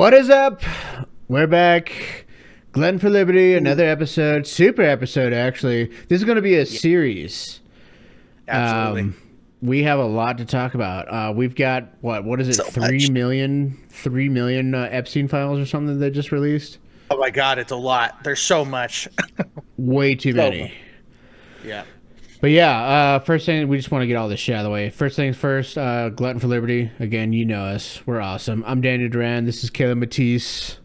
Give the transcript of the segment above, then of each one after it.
What is up? We're back. Glutton for Liberty, another episode. Super episode, actually. This is going to be a series. Absolutely. We have a lot to talk about. We've got, what is it, So 3 much. million Epstein files or something they just released? Oh my God, it's a lot. There's so much. Way too So many. much. Yeah. But yeah, first thing, we just want to get all this shit out of the way. First things first, Glutton for Liberty. Again, you know us. We're awesome. I'm Daniel Duran. This is Caleb Matisse.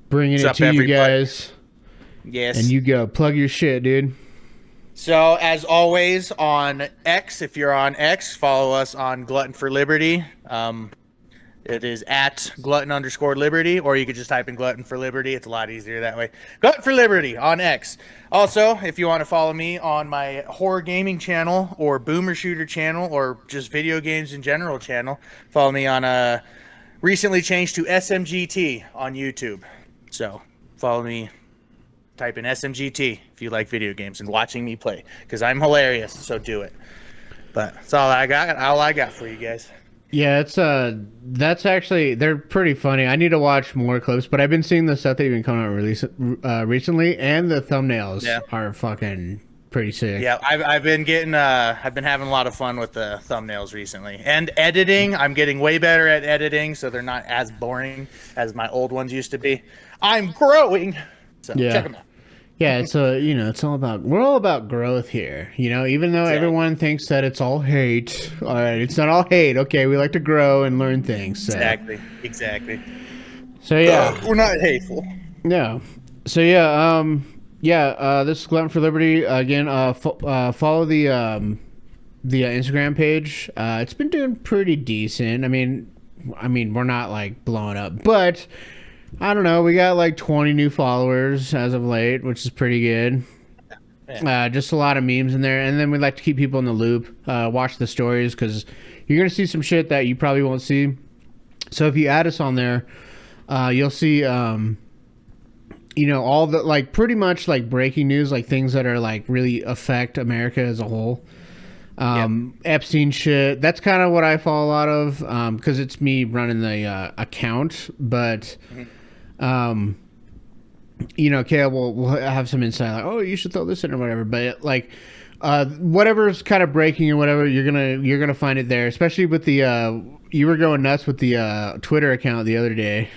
Bringing What's it up, to you everybody? guys. Yes. And you go. Plug your shit, dude. So as always on X, if you're on X, follow us on Glutton for Liberty. It is at Glutton_Liberty, or you could just type in Glutton for Liberty. It's a lot easier that way. Glutton for Liberty on X. Also, if you want to follow me on my horror gaming channel or boomer shooter channel or just video games in general channel, follow me on recently changed to SMGT on YouTube. So follow me. Type in SMGT if you like video games and watching me play, because I'm hilarious. So do it. But that's all I got. All I got for you guys. Yeah, it's that's actually, they're pretty funny. I need to watch more clips, but I've been seeing the stuff that you've been coming out recently, and the thumbnails are fucking pretty sick. Yeah, I've been getting I've been having a lot of fun with the thumbnails recently, and editing. I'm getting way better at editing, so they're not as boring as my old ones used to be. I'm growing. So check them out. Yeah, it's it's all about, we're all about growth here. Even though everyone thinks that it's all hate. All right, it's not all hate. Okay, we like to grow and learn things. So. Exactly. So yeah, we're not hateful. Yeah. So yeah, this is Glutton for Liberty again. Follow the Instagram page. It's been doing pretty decent. I mean, we're not like blowing up, but I don't know. We got like 20 new followers as of late, which is pretty good. Just a lot of memes in there, and then we like to keep people in the loop. Watch the stories, because you're gonna see some shit that you probably won't see. So if you add us on there, you'll see all the like pretty much like breaking news, like things that are like really affect America as a whole. Epstein shit. That's kind of what I follow a lot of, because it's me running the account. But Caleb will have some insight, like, oh, you should throw this in or whatever. But like, whatever's kind of breaking or whatever, you're gonna find it there. Especially with the you were going nuts with the Twitter account the other day,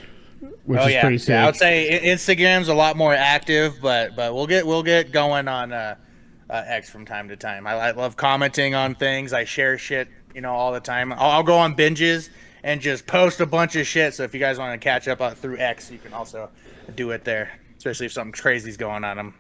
which is pretty sick. Yeah, I would say Instagram's a lot more active, but we'll get going on X from time to time. I love commenting on things. I share shit, all the time. I'll go on binges and just post a bunch of shit. So if you guys want to catch up through X, you can also do it there. Especially if something crazy's going on.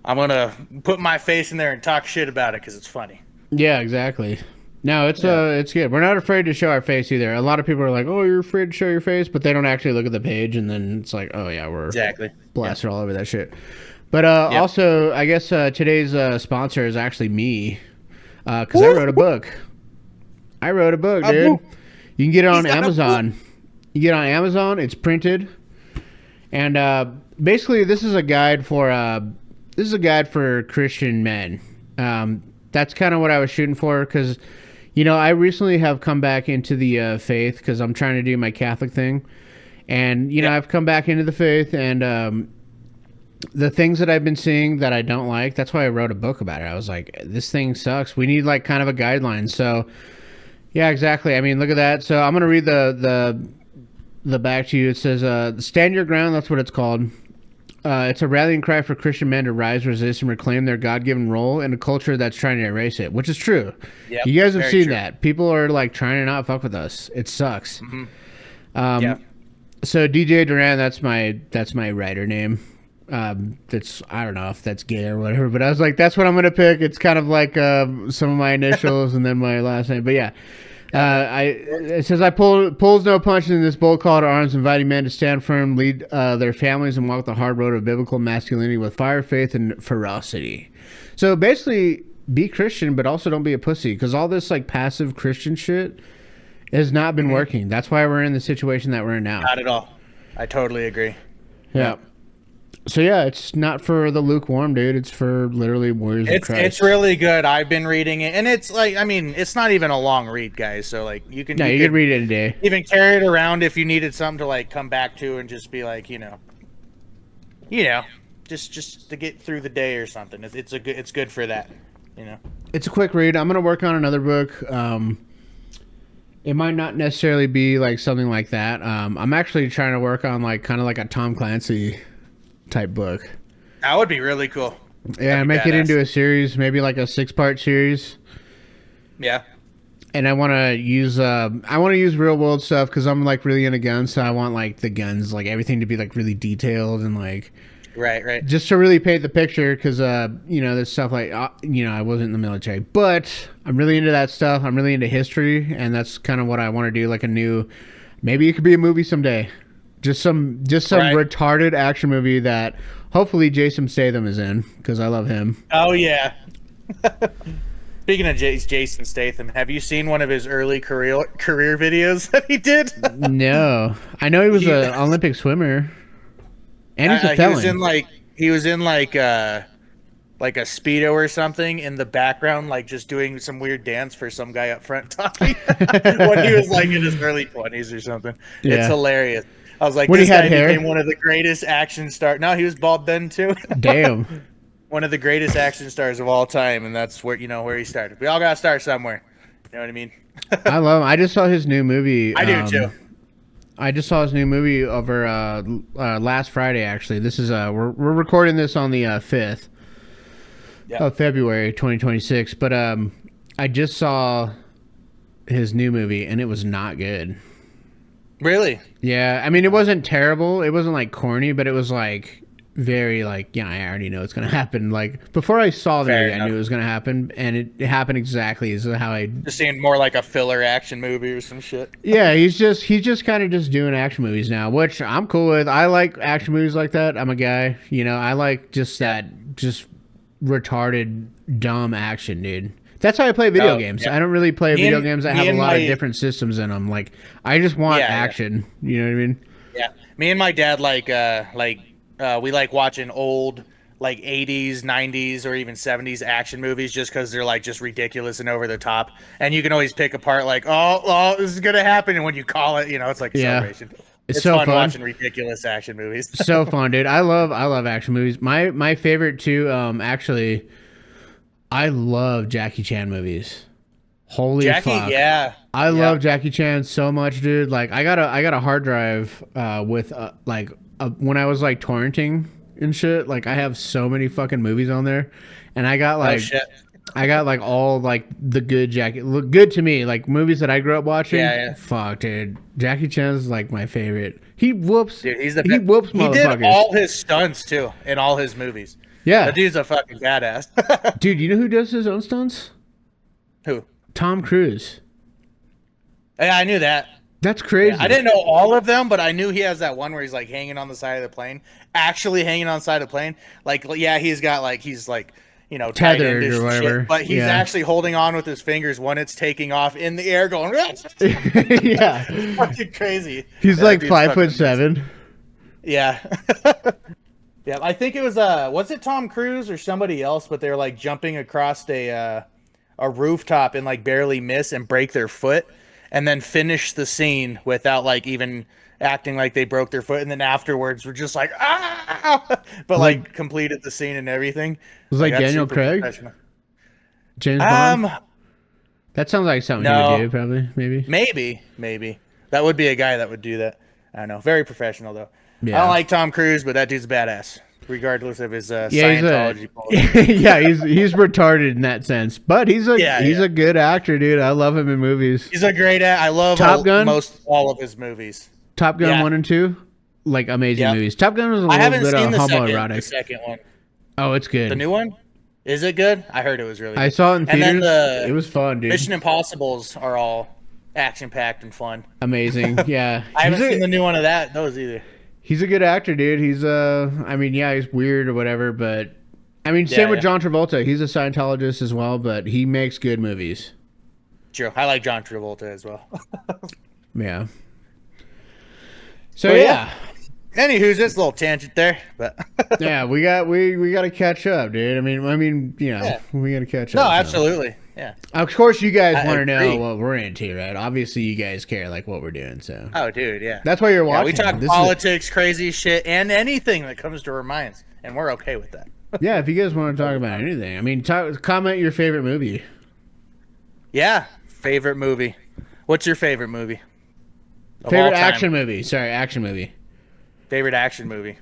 I'm gonna put my face in there and talk shit about it because it's funny. Yeah, exactly. No, it's good. We're not afraid to show our face either. A lot of people are like, "Oh, you're afraid to show your face," but they don't actually look at the page, and then it's like, "Oh yeah, we're blasted all over that shit." But also, I guess today's sponsor is actually me, because I wrote a book. Dude. You can get it on Amazon. You get it on Amazon. It's printed, and basically, this is a guide for Christian men. That's kind of what I was shooting for, because I recently have come back into the faith, because I'm trying to do my Catholic thing, and I've come back into the faith, and the things that I've been seeing that I don't like, that's why I wrote a book about it. I was like, this thing sucks. We need like kind of a guideline. So yeah, exactly. I mean, look at that. So I'm going to read the back to you. It says, stand your ground. That's what it's called. It's a rallying cry for Christian men to rise, resist, and reclaim their God-given role in a culture that's trying to erase it, which is true. Yep, you guys have seen true. that. People are like trying to not fuck with us. It sucks. Mm-hmm. So DJ Duran, that's my writer name. That's, I don't know if that's gay or whatever, but I was like, that's what I'm gonna pick. It's kind of like some of my initials and then my last name. But yeah, it says, I pulls no punches in this bold call to arms, inviting men to stand firm, lead their families, and walk the hard road of biblical masculinity with fire, faith, and ferocity. So basically, be Christian, but also don't be a pussy, because all this like passive Christian shit has not been working. That's why we're in the situation that we're in now. Not at all. I totally agree. Yeah. So yeah, it's not for the lukewarm, dude. It's for literally warriors of Christ. It's really good. I've been reading it, and it's like, I mean, it's not even a long read, guys. So like No, you could read it in a day. even carry it around if you needed something to like come back to and just be like, you know, just to get through the day or something. It's good for that, you know. It's a quick read. I'm gonna work on another book. It might not necessarily be like something like that. I'm actually trying to work on like kind of like a Tom Clancy type book. That would be really cool. Yeah, make it into a series, maybe like a 6-part series. Yeah. And I want to use real world stuff because I'm like really into guns. So I want like the guns, like everything to be like really detailed and like right. just to really paint the picture. Because there's stuff like I wasn't in the military, but I'm really into that stuff. I'm really into history, and that's kind of what I want to do. Like maybe it could be a movie someday. Just some retarded action movie that hopefully Jason Statham is in because I love him. Oh yeah. Speaking of Jason Statham, have you seen one of his early career videos that he did? No, I know he was an Olympic swimmer, and he's a felon. He was in like a Speedo or something in the background, like just doing some weird dance for some guy up front talking when he was like in his early 20s or something. Yeah. It's hilarious. I was like, this guy became one of the greatest action stars. No, he was bald then too. Damn. One of the greatest action stars of all time, and that's where he started. We all gotta start somewhere. You know what I mean? I love him. I just saw his new movie. I do too. I just saw his new movie over last Friday. Actually, this is we're recording this on the 5th of February, 2026. But I just saw his new movie, and it was not good. Really? Yeah, I mean, it wasn't terrible. It wasn't like corny, but it was like very like, I already know it's gonna happen. Like before I saw the movie, I knew it was gonna happen, and it happened exactly as how I just seemed more like a filler action movie or some shit. Yeah, he's just kind of just doing action movies now, which I'm cool with. I like action movies like that. I'm a guy, I like just retarded dumb action, dude. That's how I play video games. Yeah. I don't really play video games that have a lot of different systems in them. Like I just want action. Yeah. You know what I mean? Yeah. Me and my dad we like watching old like 80s, 90s, or even 70s action movies just because they're like just ridiculous and over the top. And you can always pick apart like, oh, this is gonna happen, and when you call it, it's like a celebration. It's so fun watching ridiculous action movies. So fun, dude. I love action movies. My favorite too, actually, I love Jackie Chan movies. Holy fuck. Yeah. I love Jackie Chan so much, dude. Like I got a hard drive with when I was like torrenting and shit. Like I have so many fucking movies on there, and I got like all like the good look good to me, like movies that I grew up watching. Yeah. Fuck, dude. Jackie Chan's like my favorite. He whoops. Dude, he whoops motherfuckers. He did all his stunts too in all his movies. Yeah. That dude's a fucking badass. Dude, you know who does his own stunts? Who? Tom Cruise. Yeah, I knew that. That's crazy. Yeah, I didn't know all of them, but I knew he has that one where he's like hanging on the side of the plane. Actually hanging on the side of the plane. Like, yeah, he's tethered or whatever. Shit, but he's actually holding on with his fingers when it's taking off in the air going, yeah. It's fucking crazy. He's like 5'7". Yeah. Yeah, I think it was it Tom Cruise or somebody else, but they're like jumping across a rooftop and like barely miss and break their foot, and then finish the scene without like even acting like they broke their foot, and then afterwards we're just like but like completed the scene and everything. It was like Daniel Craig, James Bond. That sounds like something you would do, probably. Maybe that would be a guy that would do that. I don't know. Very professional though. Yeah. I don't like Tom Cruise, but that dude's badass, regardless of his Scientology policy. Yeah, he's retarded in that sense, but he's a good actor, dude. I love him in movies. He's a great actor. I love Top Gun? all of his movies. Top Gun 1 and 2, like amazing movies. Top Gun was a little bit of homoerotic. The second one. Oh, it's good. The new one? Is it good? I heard it was really good. I saw it in theaters. It was fun, dude. Mission Impossibles are all action-packed and fun. Amazing, yeah. I haven't seen the new one of those either. He's a good actor, dude. He's he's weird or whatever, but same with John Travolta. He's a Scientologist as well, but he makes good movies. True. I like John Travolta as well. Yeah. So yeah. Anywho's this little tangent there, but Yeah, we got to catch up, dude. Yeah. We got to catch No, up. so. absolutely. Yeah. Of course, you guys I want to know agree. what we're into, right? Obviously, you guys care like what we're doing, so Oh, dude, yeah. that's why you're Yeah, watching. we talk This is politics, crazy shit, and anything that comes to our minds, and we're okay with that. yeah, if you guys want to talk about anything, I mean, comment your favorite movie. Yeah. Favorite movie. What's your favorite movie? Of Favorite all time? action movie. Sorry, action movie. Favorite action movie.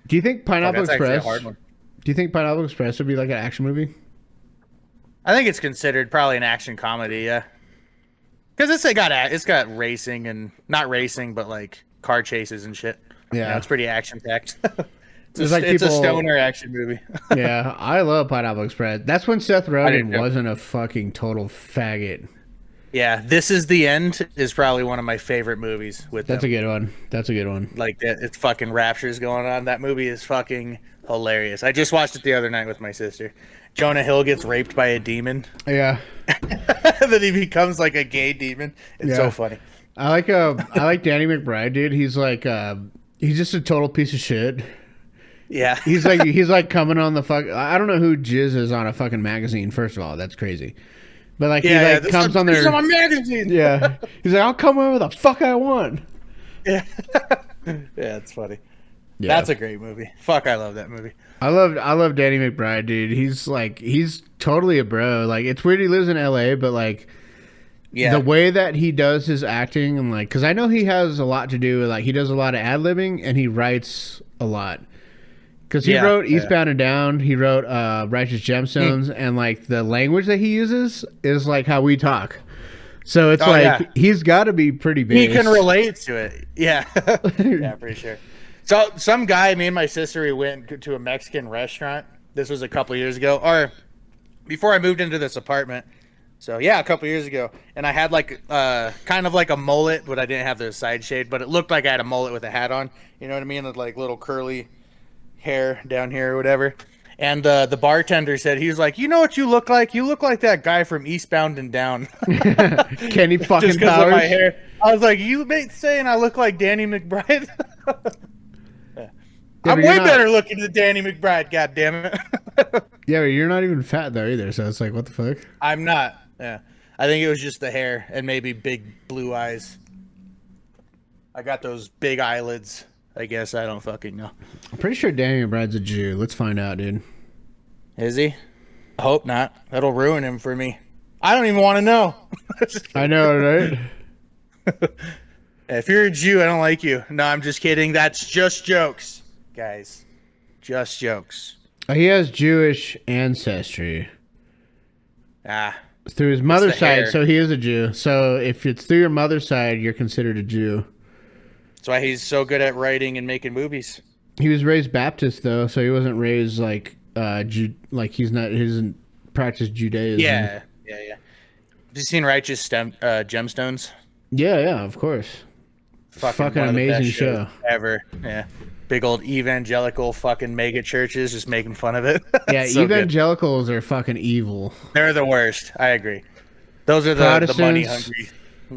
Do you think Pineapple That's actually a Express? hard one. Do you think Pineapple Express would be like an action movie? I think it's considered probably an action comedy, yeah. Because it's got racing and not racing, but like car chases and shit. Yeah, It's pretty action packed. It's like It's a people- stoner action movie. yeah, I love Pineapple Express. That's when Seth do Rogen too. wasn't a fucking total faggot. Yeah, This Is the End is probably one of my favorite movies with That's a them. good one. That's a good one. Like that, it's fucking raptures going on. That movie is fucking hilarious. I just watched it the other night with my sister. Jonah Hill gets raped by a demon, Yeah, then he becomes like a gay demon. It's Yeah. so funny. I like Danny McBride, dude. He's like he's just a total piece of shit. Yeah, He's like coming on the fuck. I don't know who jizzes on a fucking magazine. First of all, that's crazy. But like he like this comes is- on this is there. my magazine. Yeah, he's like, I'll come wherever the fuck I want. Yeah, yeah, it's funny. Yeah. That's a great movie. Fuck, I love that movie. I love Danny McBride, dude. He's totally a bro. Like it's weird he lives in LA, but like Yeah, the way that he does his acting and like, because I know he has a lot to do with like he does a lot of ad libbing and he writes a lot. Because he Yeah, wrote yeah. Eastbound and Down, he wrote Righteous Gemstones, and like the language that he uses is like how we talk. So it's Oh, like yeah. he's got to be pretty big. he can relate to it. Yeah, yeah, pretty sure. So some guy, me and my sister, we went to a Mexican restaurant. This was a couple years ago, or before I moved into this apartment. So yeah, a couple years ago, and I had like kind of like a mullet, but I didn't have the side shade, but it looked like I had a mullet with a hat on. You know what I mean? With like little curly hair down here or whatever. And the bartender said, he was like, you know what you look like? You look like that guy from Eastbound and Down. Kenny fucking Just because of Powers. my hair. I was like, you saying I look like Danny McBride? Yeah, I'm but you're way not- better looking than Danny McBride, God damn it. Yeah, but you're not even fat though either. So it's like, what the fuck? I'm not. Yeah. I think it was just the hair and maybe big blue eyes. I got those big eyelids. I guess I don't fucking know. I'm pretty sure Danny McBride's a Jew. Let's find out, dude. Is he? I hope not. That'll ruin him for me. I don't even want to know. I know, right? If you're a Jew, I don't like you. No, I'm just kidding. That's just jokes, guys. Just jokes. He has Jewish ancestry Ah, through his mother's the side, hair. so he is a Jew. So if it's through your mother's side, you're considered a Jew. that's why he's so good at writing and making movies. He was raised Baptist though, so he wasn't raised like he doesn't practice Judaism. Yeah. Have you seen Righteous Gemstones? Yeah, of course. Fucking one of the amazing best shows show. ever. Yeah. Big old evangelical fucking mega churches just making fun of it. Yeah, So good. evangelicals are fucking evil. They're the worst. I agree. Those are the money Protestants- hungry.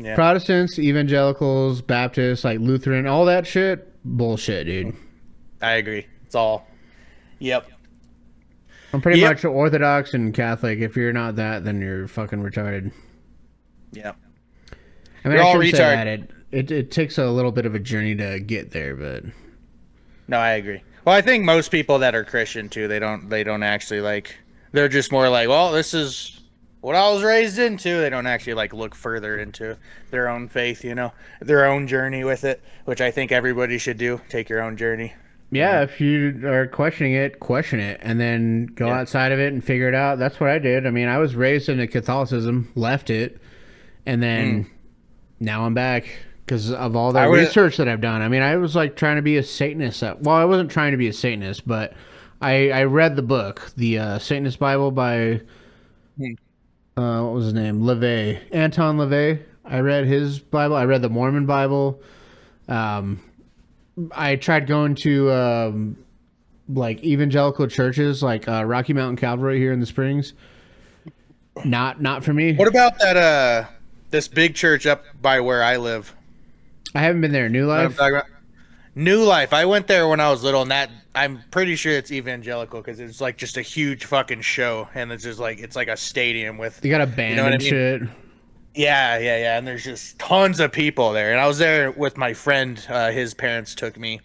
Yeah. Protestants, evangelicals, Baptists, like Lutheran, all that shit, bullshit, dude. I agree. It's all. Yep. I'm pretty Yep. much Orthodox and Catholic. If you're not that, then you're fucking retarded. Yep. I mean, You're I all shouldn't say retard. that. It takes a little bit of a journey to get there, but No, I agree. Well, I think most people that are Christian too, they don't actually like. They're just more like, well, this is what I was raised into. They don't actually like look further into their own faith, their own journey with it, which I think everybody should do. Take your own journey. yeah, if you are questioning it, question it, and then go Yeah. outside of it and figure it out. That's what I did. I mean, I was raised into Catholicism, left it, and then now I'm back because of all the I would- research that I've done. I mean, I was like trying to be a Satanist. Well, I wasn't trying to be a Satanist, but I read the book, the Satanist Bible by what was his name? LaVey, Anton LaVey. I read his Bible. I read the Mormon Bible. I tried going to like evangelical churches, like Rocky Mountain Calvary here in the Springs. Not for me. What about that? This big church up by where I live. I haven't been there. New Know what I'm Life. talking about? New Life. I went there when I was little, and that I'm pretty sure it's evangelical because it's like just a huge fucking show, and it's just like it's like a stadium with You got a band you know what and I mean? shit. Yeah, and there's just tons of people there, and I was there with my friend. His parents took me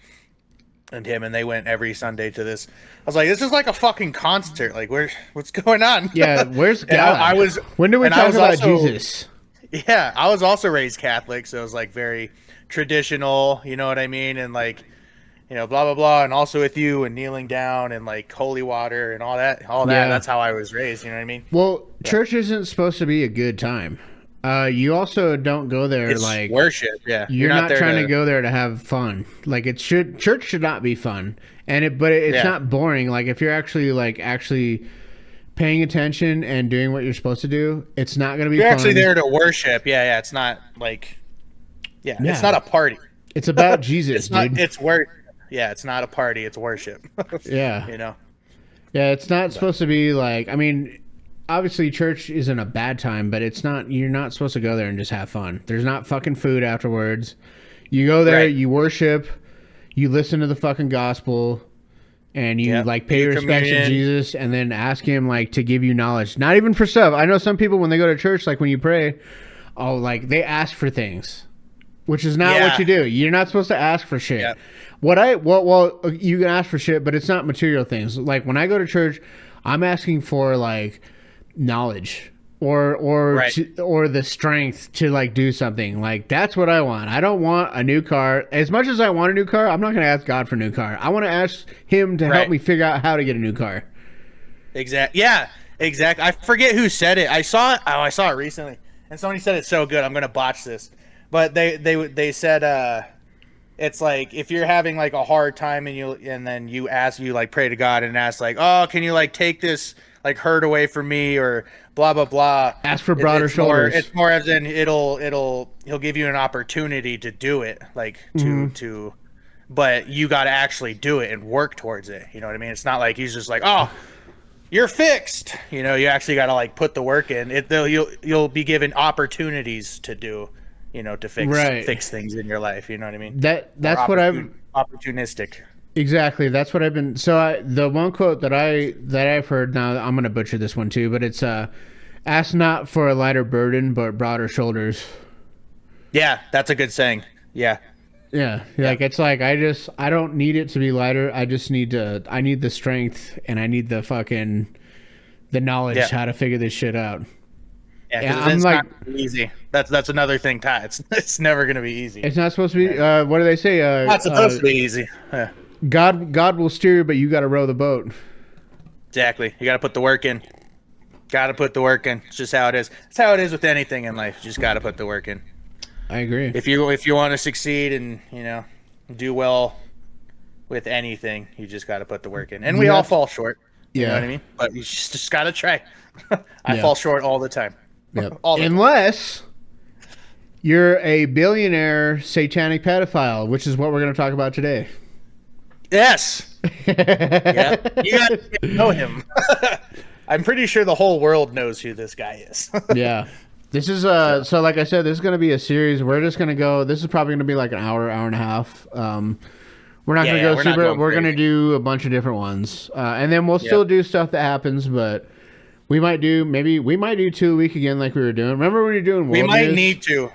and him, and they went every Sunday to this. I was like, this is like a fucking concert. Like, what's going on? Yeah, where's And God? I was. When did we and I talk was about also- Jesus? Yeah, I was also raised Catholic, so it was like very traditional. You know what I mean? And like, blah blah blah, and also with you and kneeling down and like holy water and all that. Yeah. That's how I was raised. You know what I mean? Well, church isn't supposed to be a good time. You also don't go there It's like worship. Yeah, you're not there trying to go there to have fun. Like church should not be fun, but it's Yeah. not boring. Like if you're actually paying attention and doing what you're supposed to do, it's not going to be You're fun. actually there to worship. Yeah. It's not like, Yeah. it's not a party. It's about Jesus, It's not. dude. It's work. Yeah, it's not a party. It's worship. Yeah. Yeah, it's not supposed to be like. I mean, obviously, church isn't a bad time, but it's not. You're not supposed to go there and just have fun. There's not fucking food afterwards. You go there, Right. you worship, you listen to the fucking gospel, and you Yep. like pay Do respects to communion. Jesus, and then ask him like to give you knowledge. Not even for stuff. I know some people when they go to church, like when you pray, like they ask for things, which is not Yeah. what you do. You're not supposed to ask for shit. Yep. Well, you can ask for shit, but it's not material things. Like when I go to church, I'm asking for like knowledge or Right. or the strength to like do something. Like that's what I want. I don't want a new car. As much as I want a new car, I'm not going to ask God for a new car. I want to ask him to help Right. me figure out how to get a new car. Exactly. Yeah. Exactly. I forget who said it. I saw it. Oh, I saw it recently, and somebody said it's so good. I'm gonna botch this, but they said it's like if you're having like a hard time and then you like pray to God and ask like, oh, can you like take this like hurt away from me or blah blah blah. Ask for broader shoulders. It's more as in he'll give you an opportunity to do it, like to, but you got to actually do it and work towards it. You know what I mean? It's not like he's just like, oh, you're fixed. You actually got to like put the work in. You'll be given opportunities to do, to fix things in your life. You know what I mean? That's what I've opportunistic. exactly. That's what I've been. So the one quote that I've heard, now I'm gonna butcher this one too, but it's ask not for a lighter burden, but broader shoulders. Yeah, that's a good saying. Yeah. Yeah, like it's like I don't need it to be lighter. I need the strength and I need the knowledge how to figure this shit out. Yeah, because it's not easy. That's another thing, Ty. It's never gonna be easy. It's not supposed to be. What do they say? Not supposed to be easy. Yeah. God will steer, but you got to row the boat. Exactly. You got to put the work in. Got to put the work in. It's just how it is. It's how it is with anything in life. You just got to put the work in. I agree. If you want to succeed and do well with anything, you just got to put the work in. And we all fall short. You know what I mean? But you just got to try. I fall short all the time. Yep. Unless you're a billionaire satanic pedophile, which is what we're going to talk about today. Yes. Yeah. You got to know him. I'm pretty sure the whole world knows who this guy is. Yeah. This is so like I said, this is going to be a series. We're just going to go. This is probably going to be like an hour and a half. We're not going to go super. We're going to do a bunch of different ones, and then we'll still do stuff that happens. But we might do 2 a week again, like we were doing. Remember when you were doing? We might need to.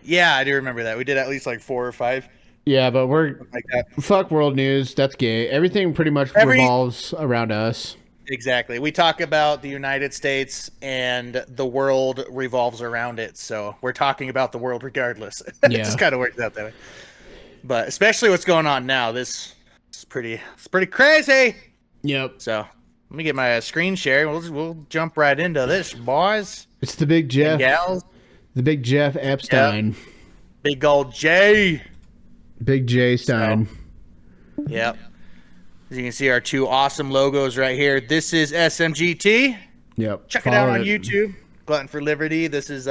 Yeah, I do remember that. We did at least like 4 or 5. Yeah, but we're like that. Fuck world news. That's gay. Everything pretty much revolves around us. Exactly. We talk about the United States and the world revolves around it. So we're talking about the world regardless. It just kind of works out that way. But especially what's going on now, it's pretty crazy. Yep. So let me get my screen share. We'll jump right into this, boys. It's the big Jeff. Gals. The big Jeff Epstein. Yep. Big old J. Big J Stein. So, yep. As you can see, our 2 awesome logos right here. This is SMGT. Yep. Check it out on YouTube. Glutton for Liberty. This is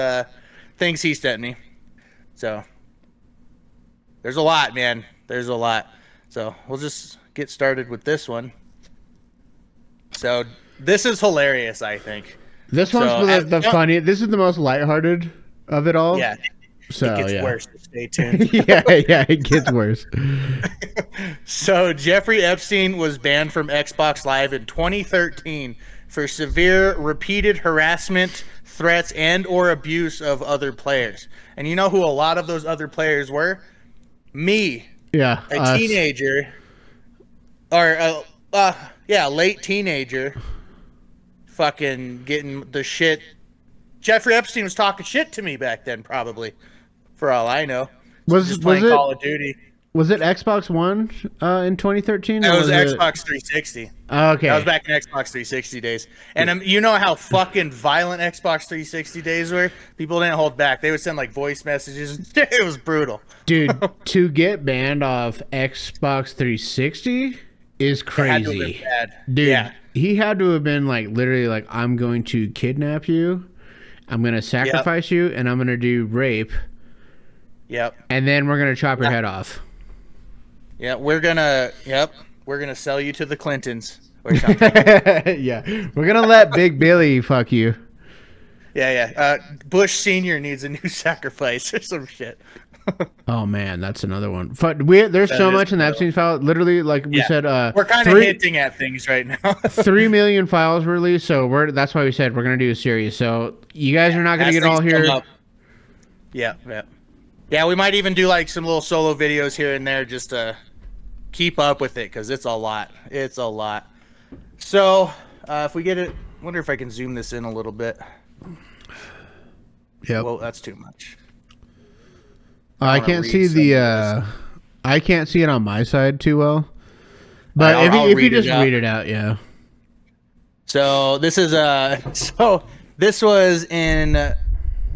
things he sent me. So there's a lot, man. There's a lot. So we'll just get started with this one. So this is hilarious, I think. This one's the funny. This is the most lighthearted of it all. Yeah. So it gets yeah. worse. Stay tuned. Yeah, it gets worse. So Jeffrey Epstein was banned from Xbox Live in 2013 for severe repeated harassment, threats, and or abuse of other players. And you know who a lot of those other players were? Me, Yeah, a us. teenager, or late teenager, fucking getting the shit. Jeffrey Epstein was talking shit to me back then, probably, for all I know. Just playing Call of Duty. Was it Xbox One in 2013? It or was it Xbox 360. Okay. That was back in Xbox 360 days. And you know how fucking violent Xbox 360 days were? People didn't hold back. They would send like voice messages. It was brutal. Dude, to get banned off Xbox 360 is crazy. It had to have been bad. Dude, Yeah. he had to have been like literally like, I'm going to kidnap you, I'm going to sacrifice you, and I'm going to do rape. Yep. And then we're going to chop your head off. Yeah, we're gonna sell you to the Clintons or something. Yeah, we're gonna let Big Billy fuck you. Yeah. Bush Senior needs a new sacrifice or some shit. Oh man, that's another one. There's so much in the Epstein file. Literally, like we said, we're kind of hinting at things right now. 3 million files released, so that's why we said we're gonna do a series. So you guys are not gonna get all here. Yeah, we might even do like some little solo videos here and there just to keep up with it because it's a lot. It's a lot. So if we get it, wonder if I can zoom this in a little bit. Yeah. Well, that's too much. I can't see I can't see it on my side too well. But if you just read it out, yeah. So this is this was in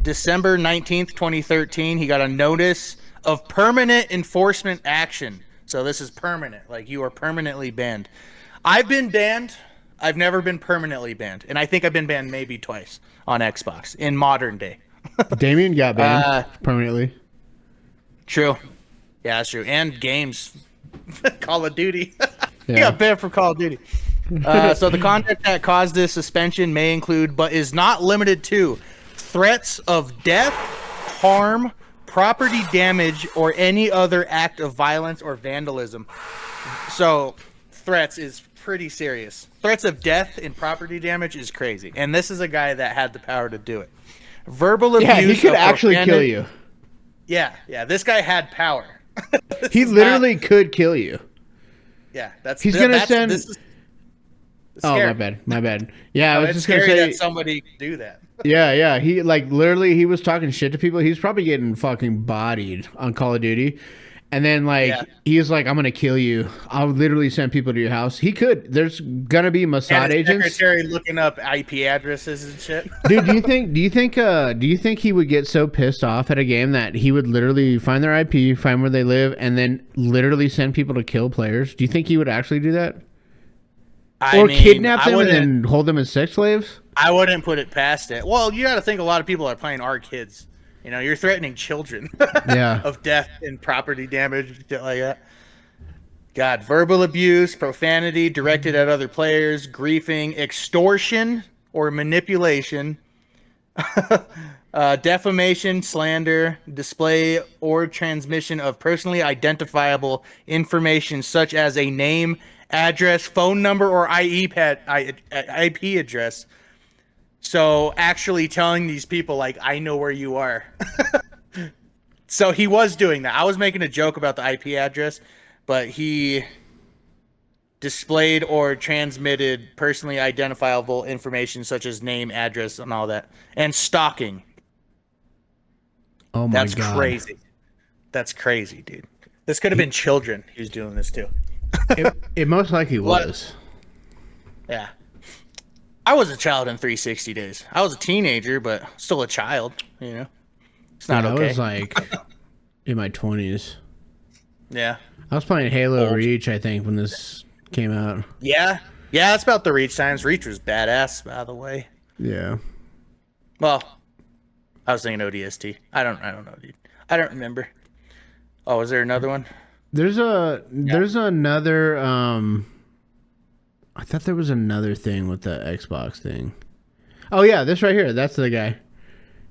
December 19th, 2013. He got a notice of permanent enforcement action. So this is permanent, like you are permanently banned. I've been banned. I've never been permanently banned, and I think I've been banned maybe twice on Xbox in modern day. Damien got banned permanently. True. Yeah, that's true. And games. Call of Duty. Yeah. He got banned from Call of Duty. So the conduct that caused this suspension may include, but is not limited to, threats of death, harm, property damage, or any other act of violence or vandalism. So threats is pretty serious. Threats of death and property damage is crazy. And this is a guy that had the power to do it. Verbal abuse. Yeah, he could actually kill you. Yeah. This guy had power. He literally could kill you. Yeah, he's gonna send. Oh, my bad. Yeah, I was just gonna say say that somebody do that. Yeah. He literally he was talking shit to people. He's probably getting fucking bodied on Call of Duty, and then he was like, "I'm gonna kill you. I'll literally send people to your house." He could. There's gonna be Mossad agents. Secretary looking up IP addresses and shit. Dude, do you think he would get so pissed off at a game that he would literally find their IP, find where they live, and then literally send people to kill players? Do you think he would actually do that? Kidnap them and then hold them as sex slaves? I wouldn't put it past it. Well, you got to think a lot of people are playing are kids. You know, you're threatening children of death and property damage, shit like that. God, verbal abuse, profanity directed at other players, griefing, extortion or manipulation, defamation, slander, display or transmission of personally identifiable information such as a name, address, phone number, or IP address. So actually telling these people, like, I know where you are. So he was doing that. I was making a joke about the IP address, but he displayed or transmitted personally identifiable information such as name, address, and all that. And stalking. Oh my God. That's crazy. That's crazy, dude. This could have been children he was doing this to. It most likely was. Yeah. I was a child in 360 days. I was a teenager, but still a child, you know? It's not okay. I was like in my 20s. Yeah. I was playing Halo Reach, I think, when this came out. Yeah. Yeah, that's about the Reach times. Reach was badass, by the way. Yeah. Well, I was thinking ODST. I don't know, dude. I don't remember. Oh, is there another one? There's another I thought there was another thing with the Xbox thing. Oh yeah, this right here. That's the guy.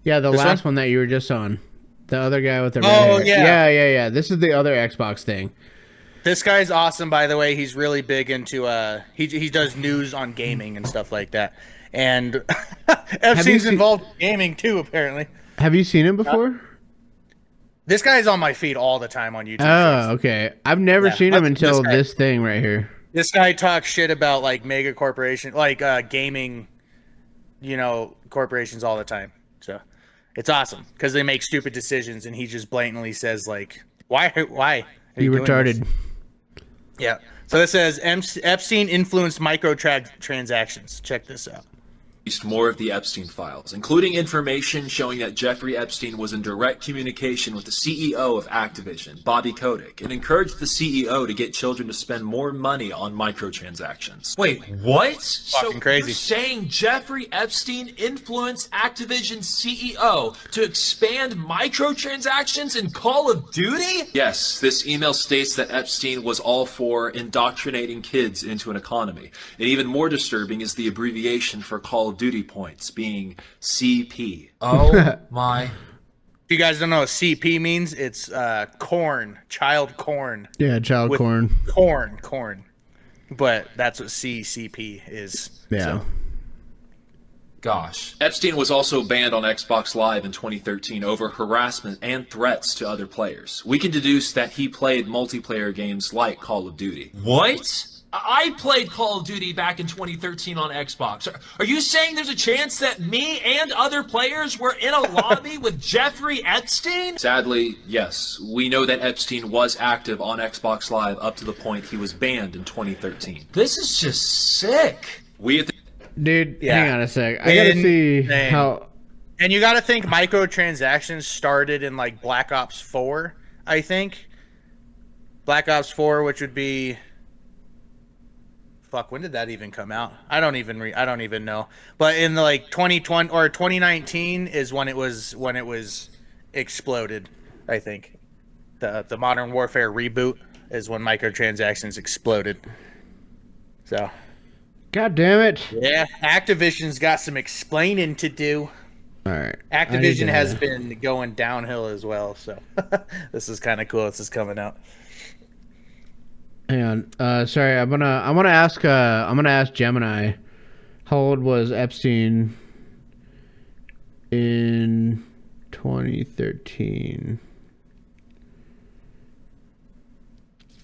Yeah, the last one that you were just on. The other guy with the red Oh, hair. yeah. Yeah. This is the other Xbox thing. This guy's awesome, by the way. He's really big into he does news on gaming and stuff like that. And Epstein's involved in gaming too, apparently. Have you seen him before? This guy's on my feed all the time on YouTube. Oh, okay. I've never seen him until this thing right here. This guy talks shit about like mega corporation, like gaming, corporations all the time. So it's awesome because they make stupid decisions, and he just blatantly says like, "Why? Are You doing retarded." this?" Yeah. So it says Epstein influenced microtransactions. Check this out. More of the Epstein files, including information showing that Jeffrey Epstein was in direct communication with the CEO of Activision, Bobby Kotick, and encouraged the CEO to get children to spend more money on microtransactions. Wait, what? Fucking crazy. You're saying Jeffrey Epstein influenced Activision's CEO to expand microtransactions in Call of Duty? Yes, this email states that Epstein was all for indoctrinating kids into an economy. And even more disturbing is the abbreviation for Call of Duty points, being CP. Oh my. If you guys don't know what CP means, it's corn, child corn. Yeah, child corn. Corn. But that's what CCP is. Yeah. So. Gosh. Epstein was also banned on Xbox Live in 2013 over harassment and threats to other players. We can deduce that he played multiplayer games like Call of Duty. What? I played Call of Duty back in 2013 on Xbox. Are you saying there's a chance that me and other players were in a lobby with Jeffrey Epstein? Sadly, yes. We know that Epstein was active on Xbox Live up to the point he was banned in 2013. This is just sick. We at the Dude, Yeah. hang on a sec. I gotta see how. And you gotta think microtransactions started in like Black Ops 4, I think. Black Ops 4, which would be... Fuck, when did that even come out? I don't even know. But in the like 2020 or 2019 is when it was exploded, I think. The Modern Warfare reboot is when microtransactions exploded. So, God damn it! yeah, Activision's got some explaining to do. All right. Activision has been going downhill as well, so this is kind of cool. This is coming out. Hang on. Sorry, I'm gonna ask Gemini. How old was Epstein in 2013?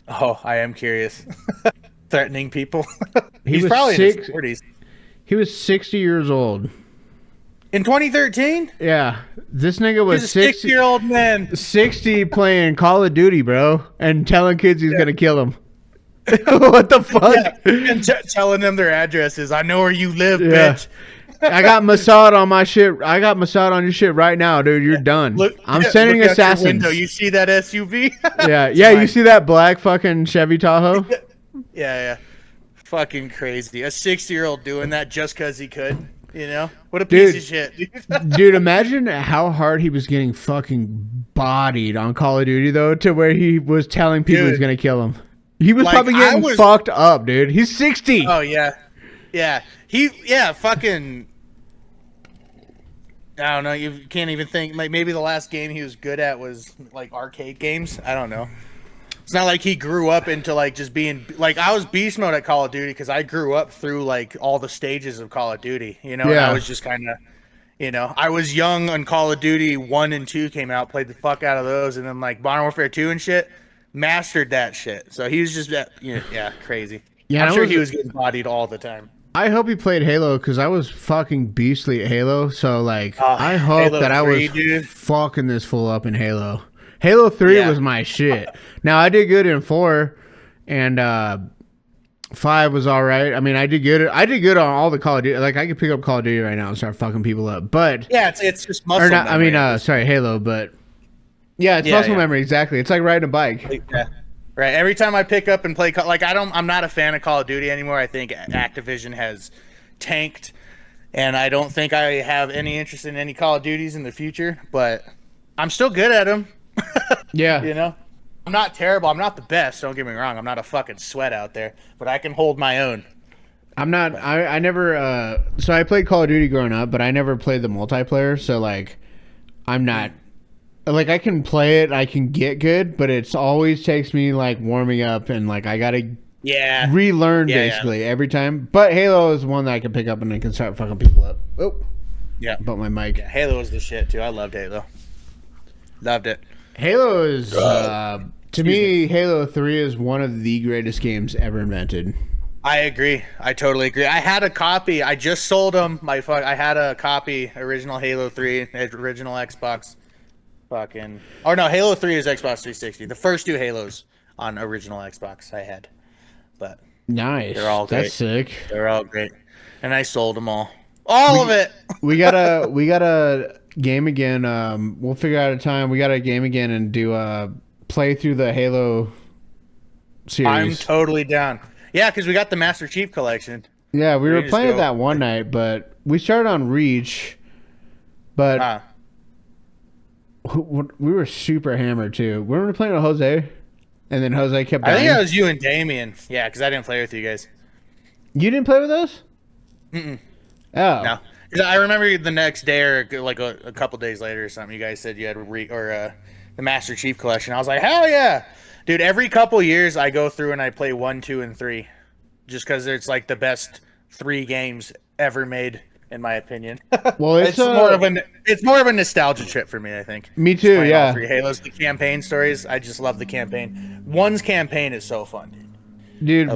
Oh, I am curious. Threatening people. He He's was probably in his 40s. He was 60 years old. In 2013? Yeah, this nigga was He's a 60-year-old man. 60 playing Call of Duty, bro, and telling kids he's gonna kill them. What the fuck? Yeah. And telling them their addresses. I know where you live, Yeah. bitch. I got Mossad on my shit. I got Mossad on your shit right now, dude. You're done. I'm sending look out your assassins. window. You see that SUV? Yeah. You see that black fucking Chevy Tahoe? Yeah. Fucking crazy. A 60-year-old doing that just because he could. You know? What a piece of shit. Dude, imagine how hard he was getting fucking bodied on Call of Duty, though, to where he was telling people he's going to kill him. He was Like, probably getting fucked up, dude. He's 60. Oh, yeah. Yeah. Fucking... I don't know. You can't even think. Like, maybe the last game he was good at was, like, arcade games. I don't know. It's not like he grew up into, like, just being... Like, I was beast mode at Call of Duty because I grew up through, like, all the stages of Call of Duty, you know? Yeah. And I was just kind of... You know, I was young when Call of Duty 1 and 2 came out, played the fuck out of those, and then, like, Modern Warfare 2 and shit, mastered that shit. So he was just, crazy. Yeah, I'm sure he was getting bodied all the time. I hope he played Halo because I was fucking beastly at Halo. So, like, I hope Halo that I 3, was dude. fucking this fool up in Halo. Halo 3 was my shit. Now, I did good in 4, and 5 was all right. I mean, I did good on all the Call of Duty. Like, I could pick up Call of Duty right now and start fucking people up. But yeah, it's just muscle memory. I mean, sorry, Halo. But yeah, it's muscle memory. Exactly. It's like riding a bike. Yeah. Right. Every time I pick up and play, I'm not a fan of Call of Duty anymore. I think Activision has tanked, and I don't think I have any interest in any Call of Duties in the future. But I'm still good at them. Yeah. You know, I'm not terrible. I'm not the best. Don't get me wrong. I'm not a fucking sweat out there, but I can hold my own. I'm not. I never. So I played Call of Duty growing up, but I never played the multiplayer. So like, I'm not like I can play it, I can get good, but it's always takes me like warming up and like I gotta relearn basically every time. But Halo is one that I can pick up and I can start fucking people up. Oh, Yeah. about my mic. Yeah, Halo was the shit too. I loved Halo. Loved it. Halo is to me, Halo 3 is one of the greatest games ever invented. I agree. I totally agree. I had a copy. I just sold them. I had a copy, original Halo 3, original Xbox. Fucking. Or no, Halo 3 is Xbox 360. The first two Halos on original Xbox I had. But Nice. they're all great. That's sick. They're all great. And I sold them all. All of it. we gotta game again. We'll figure out a time. We gotta game again and do play through the Halo series. I'm totally down. Yeah, because we got the Master Chief Collection. Yeah, we were playing it that one night, but we started on Reach, but we were super hammered too. Weren't we playing with Jose? And then Jose kept dying. I think that was you and Damien. Yeah, because I didn't play with you guys. You didn't play with us? Mm-mm. Oh. No. 'Cause I remember the next day or like a couple days later or something, you guys said you had the Master Chief Collection. I was like, hell yeah. Dude, every couple years I go through and I play 1, 2, and 3. Just because it's like the best 3 games ever made, in my opinion. Well, it's more of a nostalgia trip for me, I think. Me too, Playing yeah. all 3 Halos, the campaign stories. I just love the campaign. One's campaign is so fun, dude. Dude,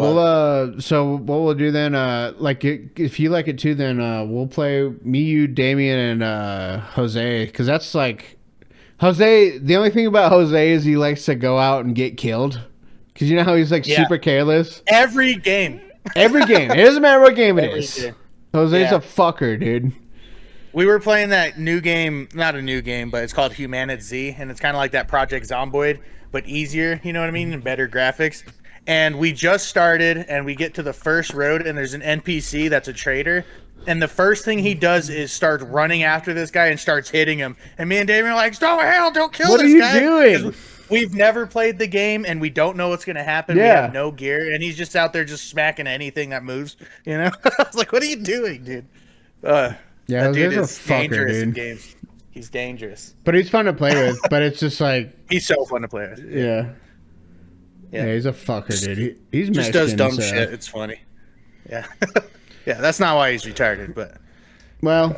so what we'll do then, like if you like it too, then we'll play me, you, Damien, and Jose, because that's like Jose. The only thing about Jose is he likes to go out and get killed, because you know how he's like super careless. Every game. Every game. It doesn't matter what game it Every is. game. Jose's a fucker, dude. We were playing that new game, not a new game, but it's called Humanity Z, and it's kind of like that Project Zomboid, but easier, you know what I mean, and better graphics. And we just started, and we get to the first road, and there's an NPC that's a traitor, and the first thing he does is start running after this guy and starts hitting him. And me and Damien are like, "Stop the hell! Don't kill this guy!" What are you doing? We've never played the game, and we don't know what's going to happen. Yeah. We have no gear, and he's just out there just smacking anything that moves. You know, I was like, "What are you doing, dude?" Yeah, that dude Jose's is a fucker, dangerous in dude. games. He's dangerous. But he's fun to play with. But it's just like, He's so fun to play with. yeah, he's a fucker, dude. He's Just Mexican, does dumb so. shit. It's funny. Yeah, yeah. That's not why he's retarded, but Well.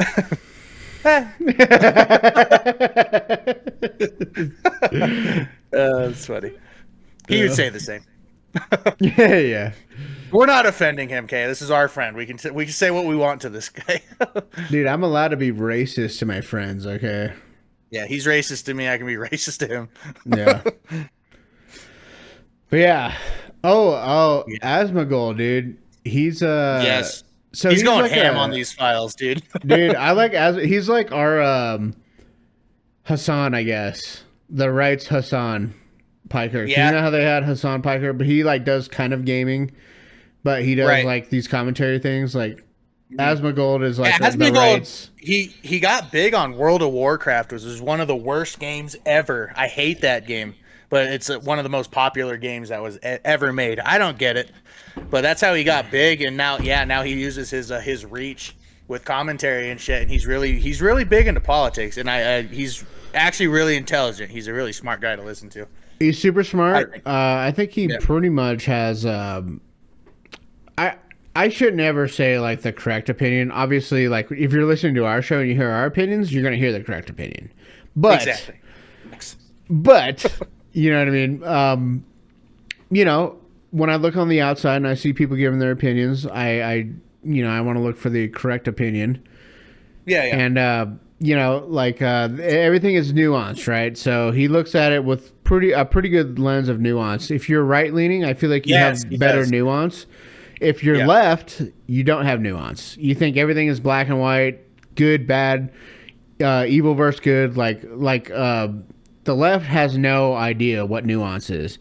it's funny. He would say the same. yeah. We're not offending him, Kay. This is our friend. We can say what we want to this guy. Dude, I'm allowed to be racist to my friends, okay? Yeah, he's racist to me. I can be racist to him. Yeah. But yeah. Oh, Asmongold, dude. He's yes. So he's going like ham on these files, dude. Dude, I like he's like our Hassan, I guess. The right's Hassan Piker. Yeah. You know how they had Hassan Piker, but he like does kind of gaming, but he does like these commentary things. Like Asmongold is like the rights. He got big on World of Warcraft, which is one of the worst games ever. I hate that game, but it's one of the most popular games that was ever made. I don't get it, but that's how he got big. And now he uses his reach with commentary and shit. And he's really big into politics, and he's actually really intelligent. He's a really smart guy to listen to. He's super smart. I think he pretty much has. I should never say like the correct opinion. Obviously, like if you're listening to our show and you hear our opinions, you're gonna hear the correct opinion. But exactly. But you know what I mean. You know, when I look on the outside and I see people giving their opinions, I want to look for the correct opinion. Yeah. And you know, like everything is nuanced, right? So he looks at it with a pretty good lens of nuance. If you're right leaning, I feel like you have better nuance. If you're left, you don't have nuance. You think everything is black and white, good, bad, evil versus good. Like the left has no idea what nuance is.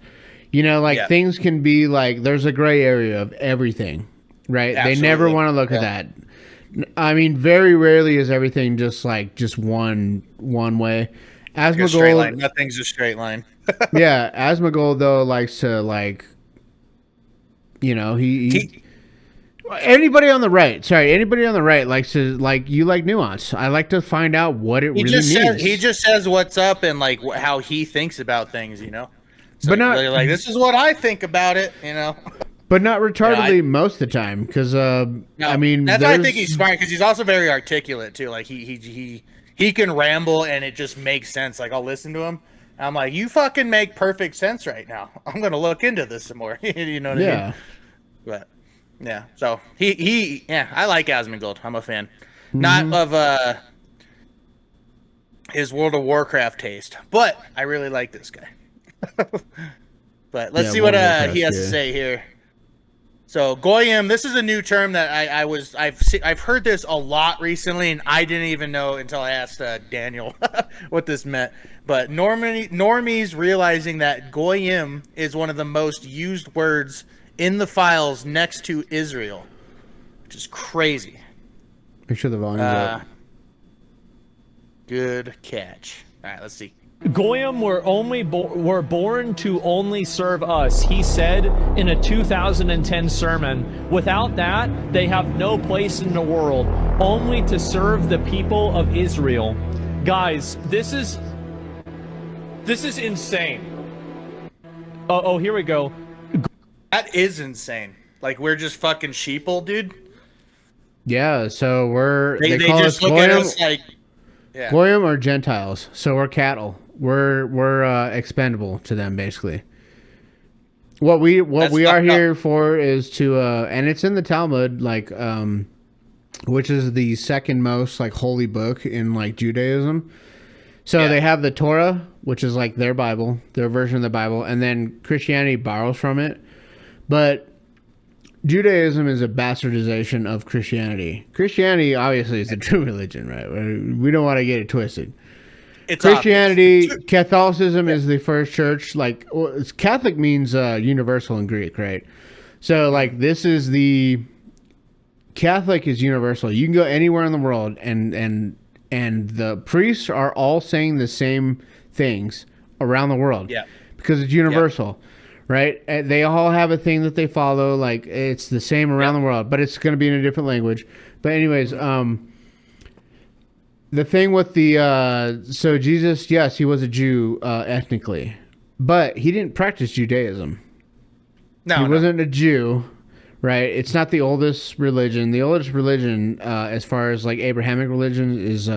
You know, like things can be like there's a gray area of everything, right? Absolutely. They never want to look at that. I mean, very rarely is everything just one way. Asmongold, straight line. Nothing's a straight line. Yeah, Asmongold though likes to he Anybody on the right likes to you like nuance. I like to find out what it really means. He just says what's up and like how he thinks about things, you know. So But not they're like, this is what I think about it, you know. But not retardedly most of the time, because I mean, that's why I think he's smart, because he's also very articulate too. Like he can ramble and it just makes sense. Like I'll listen to him. I'm like, you fucking make perfect sense right now. I'm gonna look into this some more. You know what I mean? But yeah, so yeah, I like Asmongold. I'm a fan, not of his World of Warcraft taste, but I really like this guy. But let's see what he has to say here. So Goyim, this is a new term that I've heard this a lot recently, and I didn't even know until I asked Daniel what this meant. But normies realizing that Goyim is one of the most used words in the files next to Israel, which is crazy. Make sure the volume's up. Good catch. All right, let's see. Goyim were born to only serve us, he said in a 2010 sermon. Without that, they have no place in the world, only to serve the people of Israel. Guys, this is insane. Oh, here we go. That is insane. Like, we're just fucking sheeple, dude. Yeah, so they call just us look Goyim, at us like, yeah. Goyim are Gentiles, so we're cattle. We're expendable to them, basically. What we are here for is to and it's in the Talmud, like which is the second most like holy book in like Judaism. So they have the Torah, which is like their Bible, their version of the Bible, and then Christianity borrows from it. But Judaism is a bastardization of Christianity. Christianity obviously is the true religion, right? We don't want to get it twisted. It's Christianity, Catholicism is the first church. Like, Catholic means universal in Greek, right? So, like, this is the Catholic is universal. You can go anywhere in the world, and the priests are all saying the same things around the world. Yeah, because it's universal, right? And they all have a thing that they follow. Like, it's the same around the world, but it's going to be in a different language. But anyways, the thing with so Jesus, yes, he was a Jew ethnically, but he didn't practice Judaism. He wasn't a Jew, right? It's not the oldest religion. The oldest religion, as far as like Abrahamic religion, is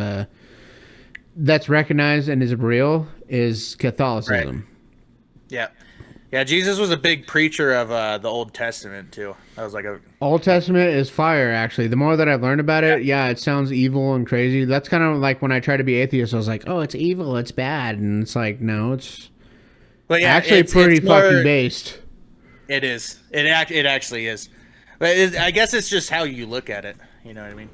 that's recognized and is real is Catholicism. Right. Yeah. Yeah, Jesus was a big preacher of the Old Testament too. That was like Old Testament is fire, actually. The more that I've learned about it, it sounds evil and crazy. That's kind of like when I tried to be atheist, I was like, oh, it's evil, it's bad. And it's like, no, it's actually pretty fucking based. It is. It actually is. But I guess it's just how you look at it. You know what I mean?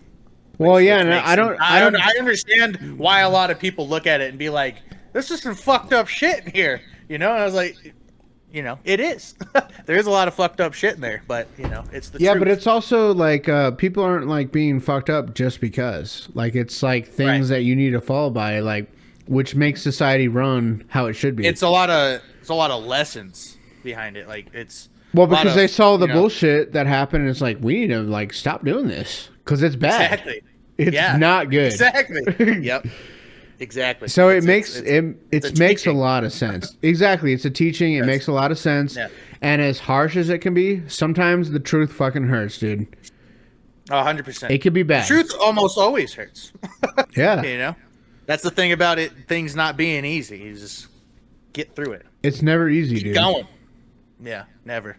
Well, I understand why a lot of people look at it and be like, there's just some fucked up shit in here. You know? And I was like... You know, it is. There is a lot of fucked up shit in there, but you know, it's the truth. But it's also like people aren't like being fucked up just because. Like it's like things that you need to follow by, like which makes society run how it should be. It's a lot of lessons behind it. Like it's because they saw the bullshit that happened, and it's like we need to like stop doing this because it's bad. Exactly. It's not good. Exactly. Yep. Exactly. So it makes a lot of sense. Exactly. It's a teaching. It makes a lot of sense. Yeah. And as harsh as it can be, sometimes the truth fucking hurts, dude. 100%. It could be bad. The truth almost always hurts. Yeah. You know? That's the thing about it, things not being easy. You just get through it. It's never easy, dude. Keep going. Yeah, never.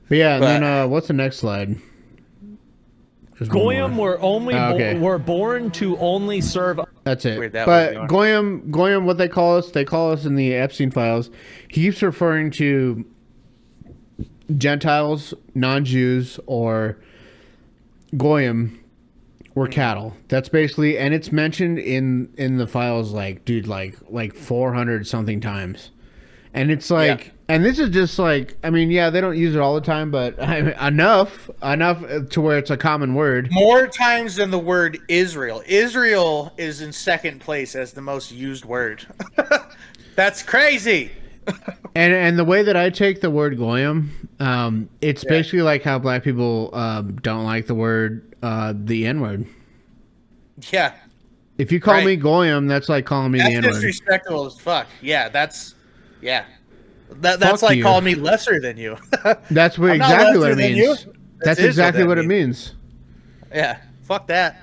But yeah, and then what's the next slide? Goyim were born to only serve. That's it. But Goyim, what they call us in the Epstein files, he keeps referring to Gentiles, non-Jews, or Goyim were cattle. That's basically, and it's mentioned in the files like 400 something times. And it's like, and this is just like, I mean, they don't use it all the time, but enough to where it's a common word. More times than the word Israel. Israel is in second place as the most used word. That's crazy. And the way that I take the word goyim, it's Yeah. basically like how black people don't like the word the N word. Yeah, If you call Right. me goyim, that's like calling me the that's N word. disrespectful as fuck. Yeah, that's Fuck like you. calling me lesser than you. That's what I'm not exactly what lesser it than means. you. That's That is exactly that what it means. Yeah, fuck that.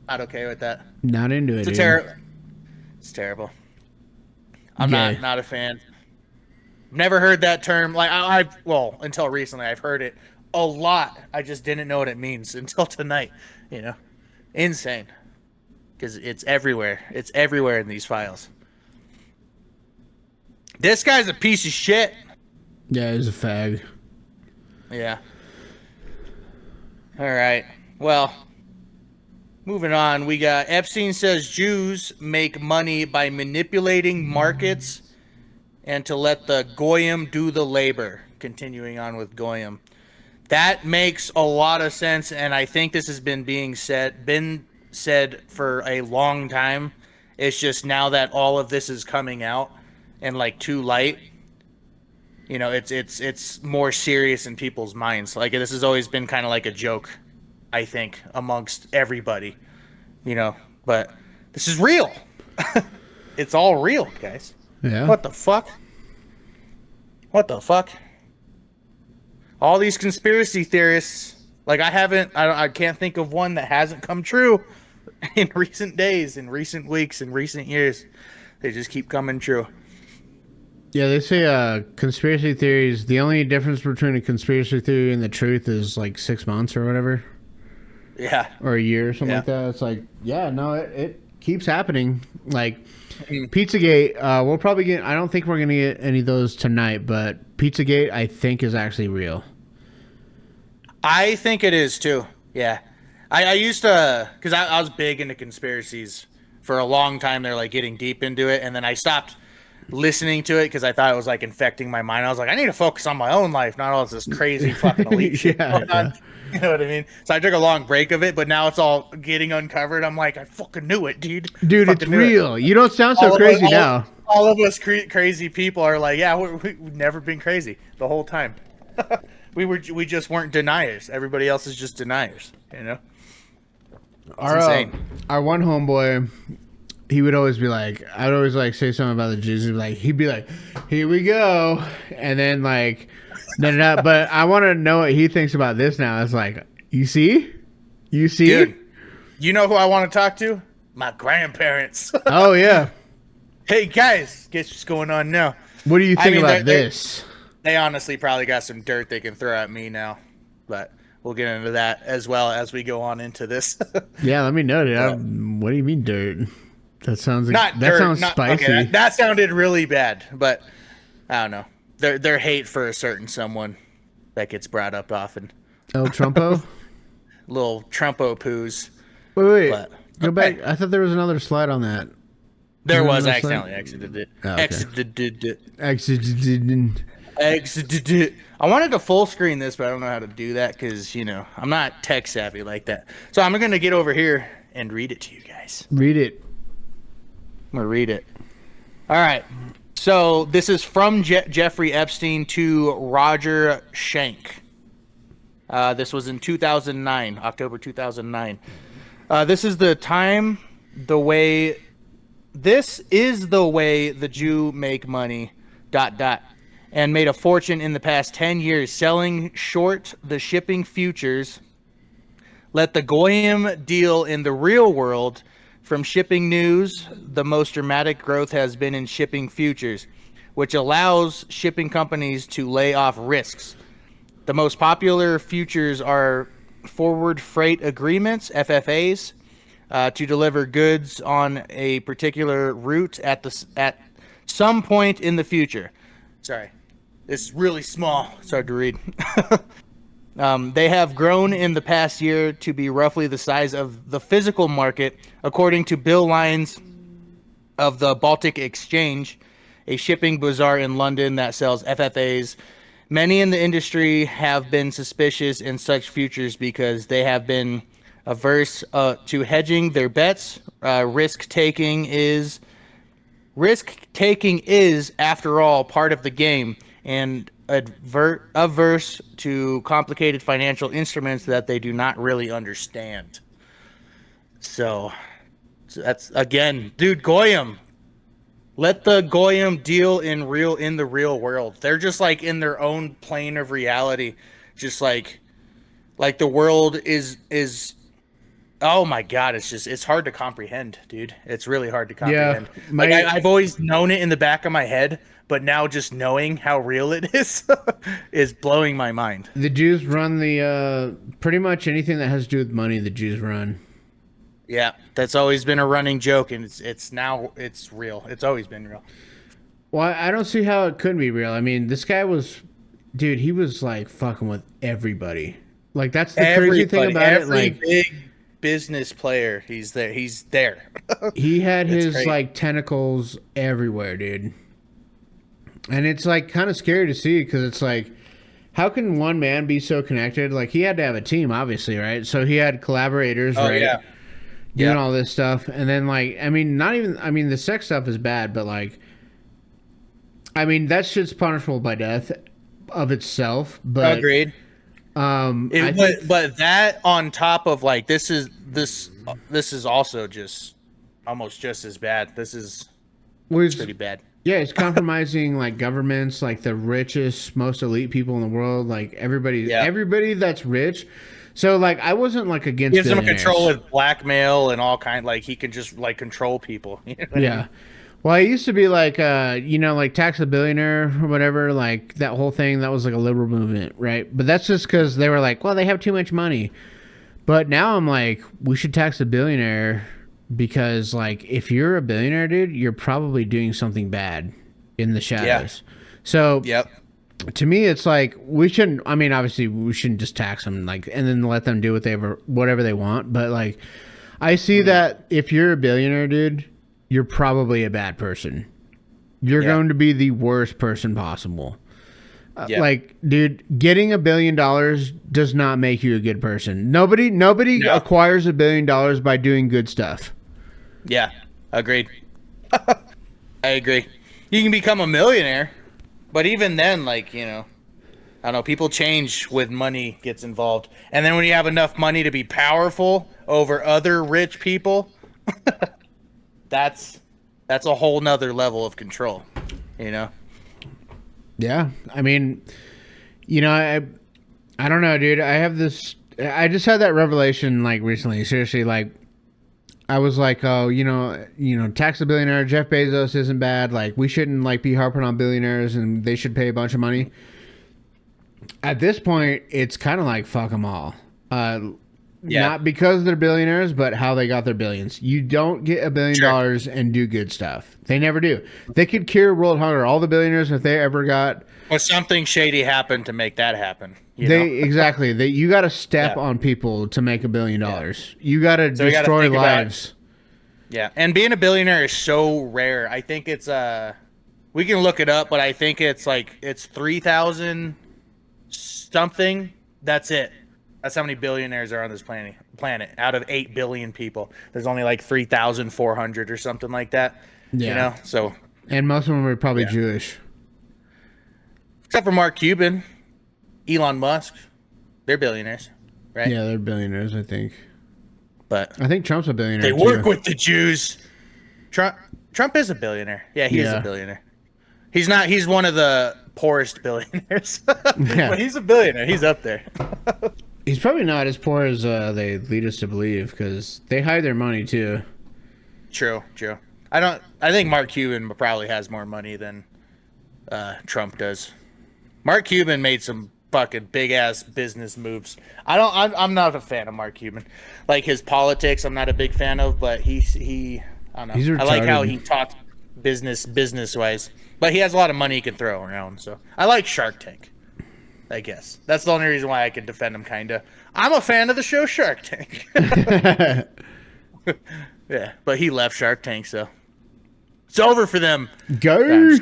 Not okay with that. Not into it. It's Dude. It's terrible. I'm Yeah. not a fan. Never heard that term. Like well, until recently, I've heard it a lot. I just didn't know what it means until tonight. You know, insane. Because it's everywhere. It's everywhere in these files. This guy's a piece of shit. Yeah, he's a fag. Yeah. All right. Well, moving on. We got Epstein says Jews make money by manipulating markets and to let the goyim do the labor. Continuing on with goyim. That makes a lot of sense, and I think this has been said for a long time. It's just now that all of this is coming out and like too light, you know, it's more serious in people's minds. Like this has always been kind of like a joke, I think, amongst everybody, you know. But this is real. It's all real, guys. Yeah. What the fuck? What the fuck? All these conspiracy theorists, like I can't think of one that hasn't come true in recent days, in recent weeks, in recent years. They just keep coming true. Yeah, they say conspiracy theories, the only difference between a conspiracy theory and the truth is like 6 months or whatever. Yeah. Or a year or something Yeah. like that. It's like, yeah, no, it keeps happening. Like Pizzagate, we'll probably get, I don't think we're going to get any of those tonight, but Pizzagate I think is actually real. I think it is too. Yeah. I used to, because I was big into conspiracies for a long time. They're like getting deep into it. And then I stopped listening to it because I thought it was like infecting my mind. I was like, I need to focus on my own life, not all this crazy fucking elite shit going on. You know what I mean? So I took a long break of it, but now it's all getting uncovered. I'm like, I fucking knew it, dude. Dude, it's real. You don't sound so crazy now. All of us crazy people are like, yeah, we've never been crazy the whole time. we just weren't deniers. Everybody else is just deniers, you know? Our one homeboy, he would always be like, I'd always like say something about the Jews. He'd be like, here we go. And then like, no. But I want to know what he thinks about this now. It's like, you see? Dude, you know who I want to talk to? My grandparents. Oh, yeah. Hey, guys, guess what's going on now? What do you think about they're- this? They honestly probably got some dirt they can throw at me now. But we'll get into that as well as we go on into this. Yeah, let me know, dude. What do you mean dirt? That sounds like, sounds spicy. Okay, that sounded really bad, but I don't know. Their hate for a certain someone that gets brought up often. El Trumpo? Little Trumpo poos. Wait. But, Go back. I thought there was another slide on that. There was. another I slide? accidentally exited it. Oh, okay. Exited it. I wanted to full screen this, but I don't know how to do that because, you know, I'm not tech savvy like that. So I'm going to get over here and read it to you guys. Read it. I'm going to read it. All right. So this is from Jeffrey Epstein to Roger Schenck. This was in 2009, October 2009. This is the time, this is the way the Jew make money, ... and made a fortune in the past 10 years selling short the shipping futures. Let the Goyim deal in the real world. From shipping news, the most dramatic growth has been in shipping futures, which allows shipping companies to lay off risks. The most popular futures are forward freight agreements, FFAs, to deliver goods on a particular route at some point in the future. Sorry. It's really small. It's hard to read. They have grown in the past year to be roughly the size of the physical market, according to Bill Lyons of the Baltic Exchange, a shipping bazaar in London that sells FFAs. Many in the industry have been suspicious in such futures because they have been averse to hedging their bets. Risk taking is Risk taking is, after all, part of the game, and averse to complicated financial instruments that they do not really understand. So that's, again, dude, Goyim. Let the Goyim deal in the real world. They're just like in their own plane of reality, just like the world is. Oh my God, it's hard to comprehend, dude. It's really hard to comprehend. Yeah, I've always known it in the back of my head, but now just knowing how real it is is blowing my mind. the Jews run the pretty much anything that has to do with money. The Jews run. Yeah, that's always been a running joke, and it's now it's real. It's always been real. Well, I don't see how it couldn't be real. I mean, this guy was, dude. He was like fucking with everybody. Like that's the crazy thing about it. Like big business player, he's there. He's there. he had his great. like tentacles everywhere, dude. And it's like kind of scary to see because it's like, how can one man be so connected? Like he had to have a team, obviously, right? So he had collaborators, right? Yeah. Doing all this stuff, and then like, I mean, not even. I mean, the sex stuff is bad, but like, I mean, that shit's punishable by death of itself. But Agreed. But that on top of like this is also just almost just as bad. This is pretty bad. Yeah, it's compromising like governments, like the richest, most elite people in the world, like everybody that's rich. So like I wasn't like against Gives him billionaires. control with blackmail and all kind. Like he can just like control people. You know what I Yeah. mean? Well, I used to be like, like tax a billionaire or whatever, like that whole thing. That was like a liberal movement, right? But that's just because they were like, well, they have too much money. But now I'm like, we should tax a billionaire because, like, if you're a billionaire, dude, you're probably doing something bad in the shadows. So, to me, it's like we shouldn't. I mean, obviously, we shouldn't just tax them, like, and then let them do whatever they want. But like, I see that if you're a billionaire, dude, you're probably a bad person. You're going to be the worst person possible. Like, dude, getting $1 billion does not make you a good person. Nobody acquires $1 billion by doing good stuff. Yeah, agreed. I agree. You can become a millionaire, but even then, like, you know, I don't know, people change when money gets involved. And then when you have enough money to be powerful over other rich people, that's a whole nother level of control, you know? Yeah. I mean, you know, I don't know, dude. I just had that revelation like recently. Seriously, like I was like, oh, you know, tax a billionaire. Jeff Bezos isn't bad. Like we shouldn't like be harping on billionaires and they should pay a bunch of money. At this point, it's kind of like fuck them all. Not because they're billionaires, but how they got their billions. You don't get $1 billion and do good stuff. They never do. They could cure world hunger. All the billionaires, if they ever got, or something shady happened to make that happen. Exactly. You got to step on people to make $1 billion. You got to destroy lives. And being a billionaire is so rare. I think it's we can look it up, but I think it's 3,000 something. That's it. That's how many billionaires are on this planet. Out of 8 billion people, there's only like 3,400 or something like that. Yeah. You know, so. And most of them are probably Jewish. Except for Mark Cuban, Elon Musk, they're billionaires, right? Yeah, they're billionaires, I think. But I think Trump's a billionaire. They work with the Jews. Trump is a billionaire. Yeah, he is a billionaire. He's not. He's one of the poorest billionaires. But he's a billionaire. He's up there. He's probably not as poor as they lead us to believe because they hide their money too. True. I think Mark Cuban probably has more money than Trump does. Mark Cuban made some fucking big ass business moves. I'm not a fan of Mark Cuban. Like his politics, I'm not a big fan of. But he I don't know. He's retarded. I like how he talks business wise. But he has a lot of money he can throw around. So I like Shark Tank. I guess that's the only reason why I can defend him. Kinda. I'm a fan of the show Shark Tank. Yeah, but he left Shark Tank, so it's over for them. Go.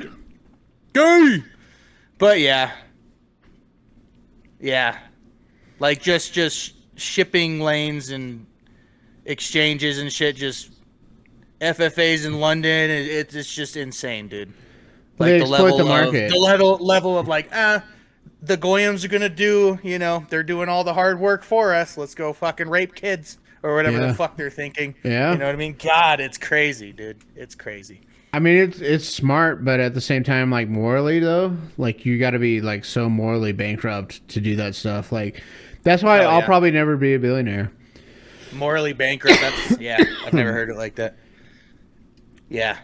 But yeah, like just shipping lanes and exchanges and shit. Just FFAs in London. It's just insane, dude. They exploit the market. Level of like, the Goyams are gonna do, they're doing all the hard work for us. Let's go fucking rape kids or whatever the fuck they're thinking. Yeah. You know what I mean? God, it's crazy, dude. It's crazy. I mean, it's smart, but at the same time, like morally though, like you got to be like so morally bankrupt to do that stuff. Like that's why I'll probably never be a billionaire. Morally bankrupt. That's I've never heard it like that. Yeah.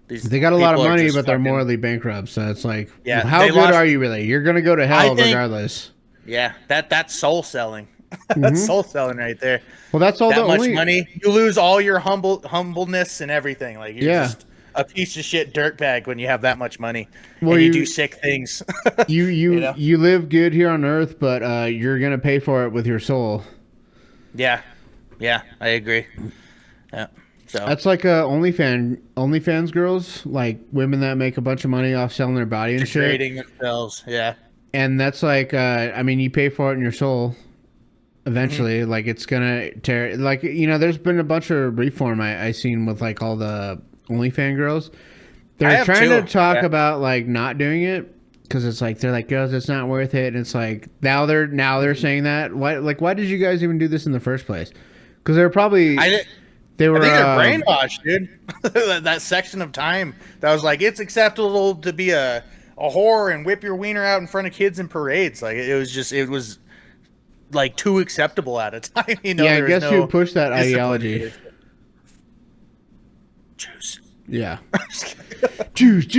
They got a lot of money, but they're morally bankrupt. So it's like, how good are you really? You're gonna go to hell regardless. Yeah, that's soul selling. That's soul selling right there. Well, that's all. That much money, you lose all your humbleness and everything. Like you're just a piece of shit dirtbag when you have that much money. Well, and you do sick things. you live good here on Earth, but you're gonna pay for it with your soul. Yeah, I agree. Yeah. So that's like OnlyFans girls, like women that make a bunch of money off selling their body and shit. Degrading themselves, yeah. And that's like, I mean, you pay for it in your soul. Eventually, like it's gonna tear. Like there's been a bunch of reform I seen with like all the OnlyFans girls. They're trying to talk about like not doing it because it's like they're like, girls, it's not worth it. And it's like now they're saying that. Why did you guys even do this in the first place? Because they're probably. They were. I think they're brainwashed, dude. that section of time that was like it's acceptable to be a whore and whip your wiener out in front of kids in parades. Like it was like too acceptable at a time. Yeah, I guess you push that ideology. Juice. Yeah. Juice.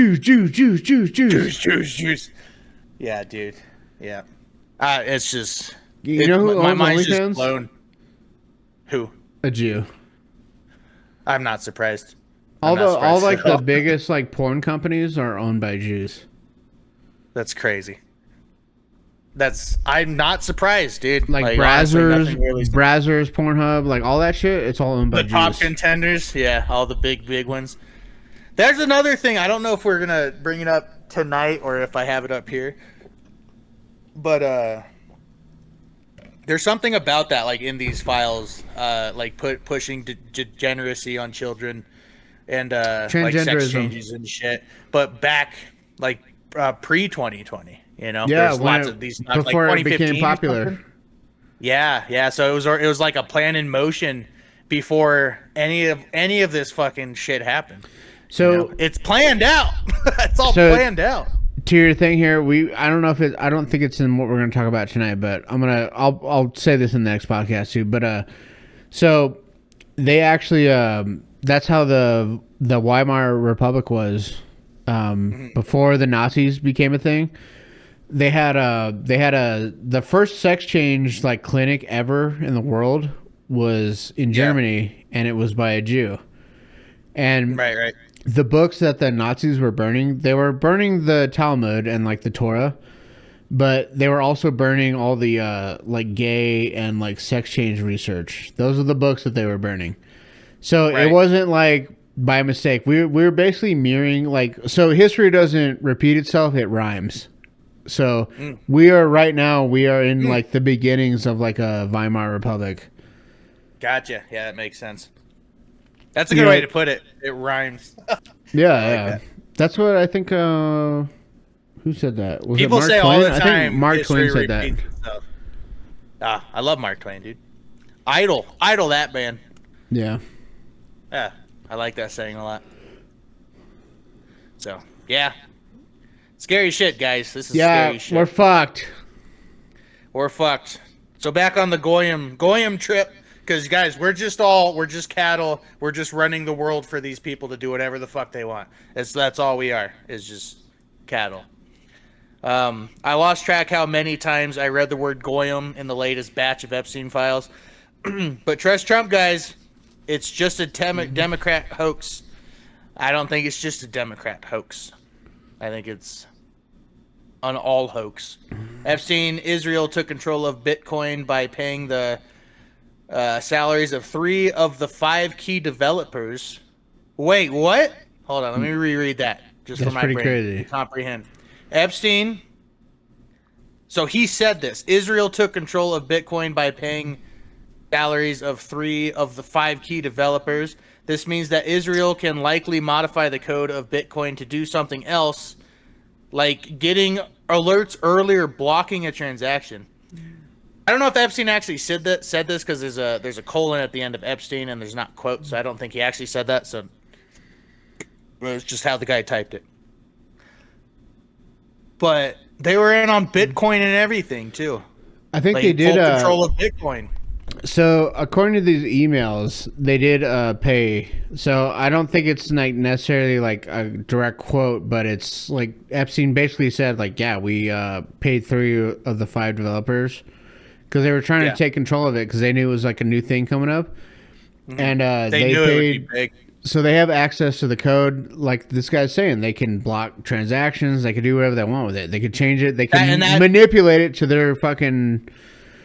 Yeah, dude. Yeah. It's just. You know who my owns mind's OnlyFans? just blown. Who? A Jew. I'm not surprised. All the biggest like porn companies are owned by Jews. That's crazy. I'm not surprised, dude. Like Brazzers, Pornhub, like all that shit. It's all owned by Jews. The top contenders, yeah, all the big ones. There's another thing. I don't know if we're gonna bring it up tonight or if I have it up here, but there's something about that, like in these files, like pushing degeneracy on children and like sex changes and shit. But back like pre 2020, there's lots of these before like it became popular. Yeah. So it was like a plan in motion before any of this fucking shit happened. So it's planned out. It's all planned out. To your thing here, I don't think it's in what we're going to talk about tonight, but I'll say this in the next podcast too. But so they actually that's how the Weimar Republic was before the Nazis became a thing. They had the first sex change like clinic ever in the world was in Germany, and it was by a Jew. And right. The books that the Nazis were burning, they were burning the Talmud and like the Torah, but they were also burning all the like gay and like sex change research. Those are the books that they were burning. So it wasn't like by mistake. We were basically mirroring so history doesn't repeat itself, it rhymes. So we are in like the beginnings of like a Weimar Republic. Gotcha. Yeah, that makes sense. That's a good way to put it. It rhymes. Yeah. That's what I think. Who said that? Was People it Mark say Twain? all the time. I think Mark Twain said that. I love Mark Twain, dude. Idol that band. Yeah. Yeah, I like that saying a lot. So yeah, scary shit, guys. This is scary shit. We're fucked. We're fucked. So back on the Goyim trip. Because, guys, we're just cattle. We're just running the world for these people to do whatever the fuck they want. That's all we are, is just cattle. I lost track how many times I read the word Goyim in the latest batch of Epstein files. But trust Trump, guys. It's just a Democrat hoax. I don't think it's just a Democrat hoax. I think it's an all hoax. Epstein, Israel took control of Bitcoin by paying the salaries of 3 of the 5 key developers. Wait, what? Hold on, let me reread that just for my brain to comprehend. Epstein. So he said this. Israel took control of Bitcoin by paying salaries of 3 of the 5 key developers. This means that Israel can likely modify the code of Bitcoin to do something else, like getting alerts earlier, blocking a transaction. I don't know if Epstein actually said this because there's a colon at the end of Epstein and there's not quotes, so I don't think he actually said that. So it's just how the guy typed it. But they were in on Bitcoin and everything too. I think Like, they did full control of Bitcoin. So according to these emails, they did pay. So I don't think it's like necessarily like a direct quote, but it's like Epstein basically said like, yeah, we paid 3 of the 5 developers because they were trying to take control of it because they knew it was like a new thing coming up, and they knew paid. it would be big. So they have access to the code, like this guy's saying. They can block transactions. They can do whatever they want with it. They can change it. They can manipulate it to their fucking.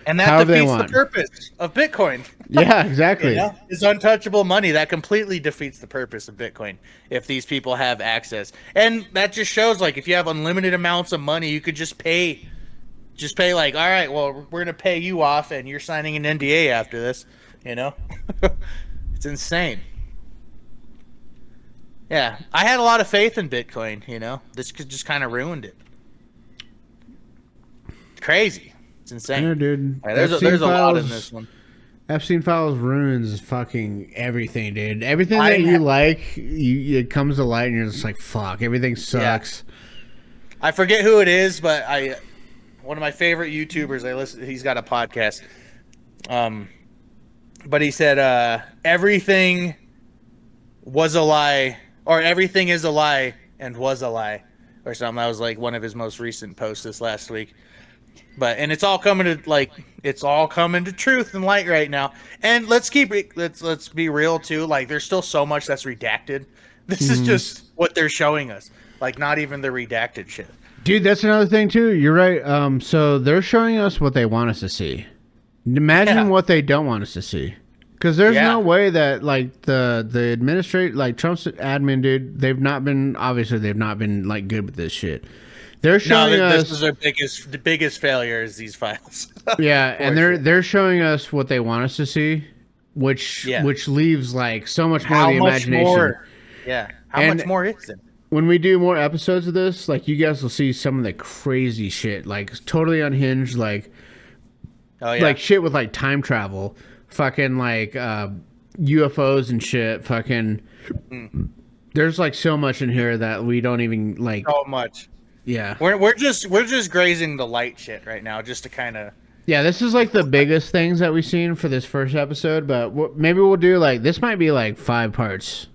And that defeats the purpose of Bitcoin. Yeah, exactly. You know? It's untouchable money. That completely defeats the purpose of Bitcoin if these people have access. And that just shows, like, if you have unlimited amounts of money, you could just pay like, all right, well, we're going to pay you off and you're signing an NDA after this, you know? It's insane. Yeah, I had a lot of faith in Bitcoin, you know? This just kind of ruined it. Crazy. It's insane. Yeah, dude. Right, there's a lot in this one. Epstein Files ruins fucking everything, dude. Everything that you like, it comes to light, and you're just like, fuck. Everything sucks. Yeah. I forget who it is, but one of my favorite YouTubers. I listen. He's got a podcast. But he said everything was a lie, or everything is a lie and was a lie, or something. That was like one of his most recent posts this last week. And it's all coming to truth and light right now. And let's be real too. Like, there's still so much that's redacted. This is just what they're showing us. Like, not even the redacted shit. Dude, that's another thing too. You're right. So they're showing us what they want us to see. Imagine what they don't want us to see. Because there's no way that like the administrator, like Trump's admin, dude, they've not been like good with this shit. They're showing us this is their biggest failure is these files. Yeah, and they're showing us what they want us to see, which leaves like so much more of the imagination. More? Yeah. How much more is it? When we do more episodes of this, like you guys will see some of the crazy shit, like totally unhinged, like like shit with like time travel, fucking like UFOs and shit, fucking. There's like so much in here that we don't even like. So much. Yeah, we're just grazing the light shit right now, just to kind of. Yeah, this is like the biggest things that we've seen for this first episode, but maybe we'll do like this. Might be like 5 parts.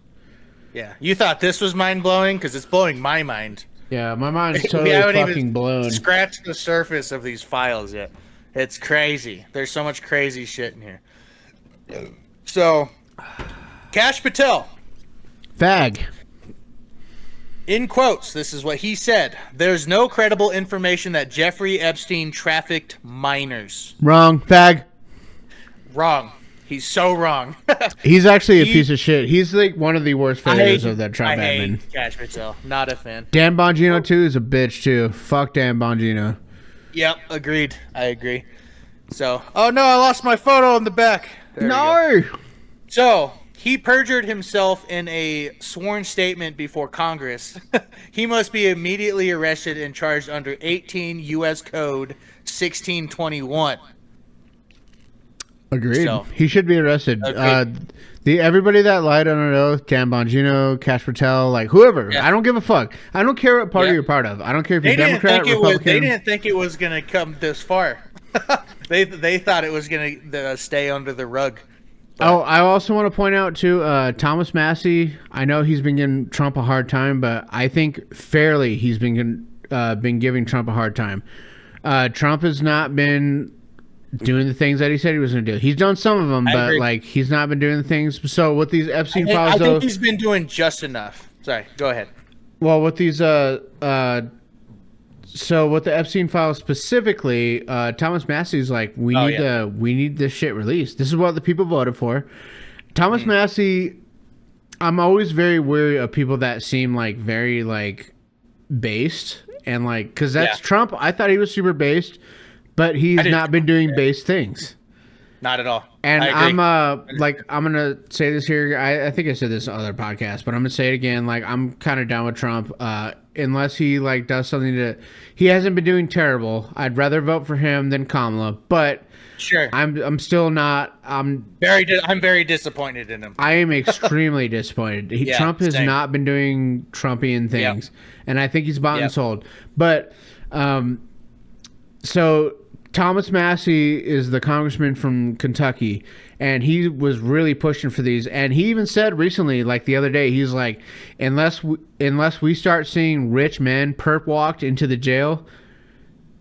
Yeah, you thought this was mind blowing because it's blowing my mind. Yeah, my mind's totally fucking blown. Scratched the surface of these files yet. It's crazy. There's so much crazy shit in here. So, Kash Patel. Fag. In quotes, this is what he said. There's no credible information that Jeffrey Epstein trafficked minors. Wrong. Fag. Wrong. He's so wrong. He's actually a piece of shit. He's like one of the worst failures of that Trump admin. I hate Kash Patel. Not a fan. Dan Bongino, too, is a bitch, too. Fuck Dan Bongino. Yep, agreed. I agree. So, oh no, I lost my photo in the back. No! So, he perjured himself in a sworn statement before Congress. He must be immediately arrested and charged under 18 U.S. Code 1621. Agreed. So, he should be arrested. Everybody that lied on an oath, Dan Bongino, Kash Patel, like whoever, I don't give a fuck. I don't care what party you're part of. I don't care if you're Democrat, Republican. They didn't think it was going to come this far. They thought it was going to stay under the rug. But. Oh, I also want to point out too, Thomas Massey. I know he's been giving Trump a hard time, but I think fairly he's been giving Trump a hard time. Trump has not been doing the things that he said he was going to do. He's done some of them, but like he's not been doing the things. So with these Epstein files, I think he's been doing just enough. Sorry, go ahead. Well, with these so with the Epstein files specifically, Thomas Massey's like, we need this shit released. This is what the people voted for. Thomas Massey, I'm always very wary of people that seem like very like based and like, because that's Trump. I thought he was super based, but he's not been doing based things. Not at all. And I agree. I'm gonna say this here. I think I said this on other podcast, but I'm gonna say it again. Like, I'm kind of down with Trump. Unless he like does something he hasn't been doing terrible. I'd rather vote for him than Kamala. But Sure. I'm still not. I'm very disappointed in him. I am extremely disappointed. Yeah, Trump has same. not been doing Trumpian things, and I think he's bought and sold. But so Thomas Massey is the congressman from Kentucky, and he was really pushing for these. And he even said recently, like the other day, he's like, unless we start seeing rich men perp walked into the jail,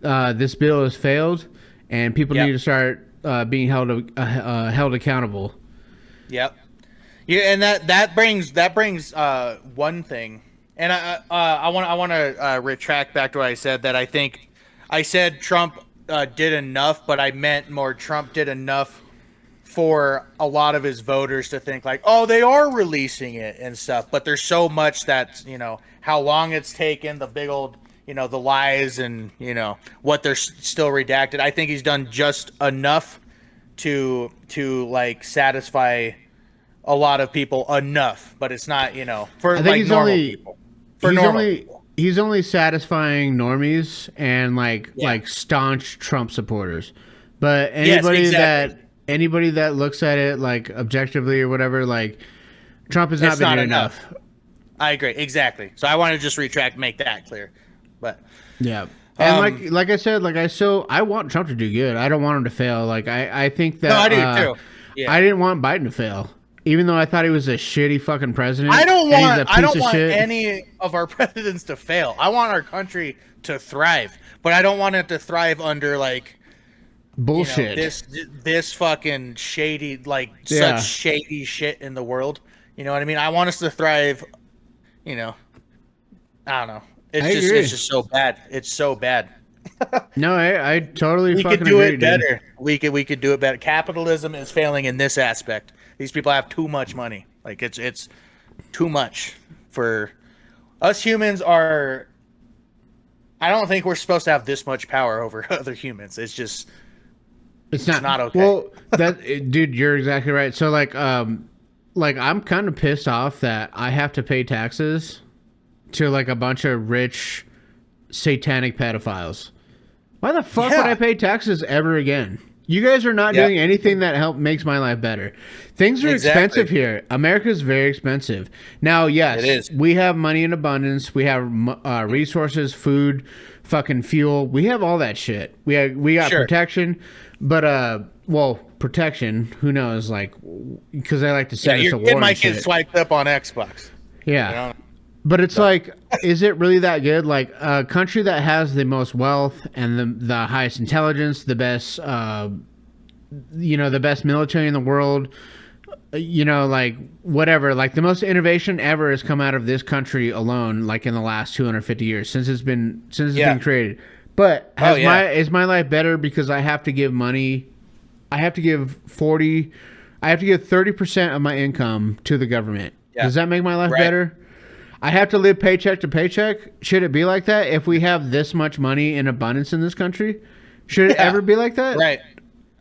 this bill has failed, and people need to start being held accountable. Yep. Yeah, and that brings one thing, and I want to retract back to what I said, that I said Trump did enough, but I meant more Trump did enough for a lot of his voters to think like, oh, they are releasing it and stuff. But there's so much that, how long it's taken, the big old, the lies and, what they're still redacted. I think he's done just enough to like satisfy a lot of people enough, but it's not, for I think like normal people. For normal people. He's only satisfying normies and like staunch Trump supporters. But anybody that looks at it like objectively or whatever, like Trump has not been doing enough. I agree, exactly. So I want to just make that clear. But yeah. And like I said, I want Trump to do good. I don't want him to fail. Like I think that I do too. Yeah. I didn't want Biden to fail. Even though I thought he was a shitty fucking president. I don't want any of our presidents to fail. I want our country to thrive, but I don't want it to thrive under like bullshit. This fucking shady, such shady shit in the world. You know what I mean? I want us to thrive. I don't know. It's just so bad. It's so bad. No, I totally we fucking could do agree, it better. Dude. We could do it better. Capitalism is failing in this aspect. These people have too much money. Like it's too much for us. Humans are. I don't think we're supposed to have this much power over other humans. It's not okay. Well, dude, you're exactly right. So like I'm kind of pissed off that I have to pay taxes to like a bunch of rich satanic pedophiles. Why the fuck would I pay taxes ever again? You guys are not doing anything that makes my life better. Things are expensive here. America's very expensive. Now, yes, it is. We have money in abundance. We have resources, food, fucking fuel. We have all that shit. We got protection, but protection. Who knows? Like, because I like to send us a war. My kid swiped up on Xbox. Yeah. But it's like, is it really that good? Like a country that has the most wealth and the highest intelligence, the best, the best military in the world, like whatever, like the most innovation ever has come out of this country alone, like in the last 250 years since it's been created. But is my life better because I have to give money? I have to give 30% of my income to the government. Yeah. Does that make my life better? I have to live paycheck to paycheck. Should it be like that if we have this much money in abundance in this country? Should it ever be like that? Right.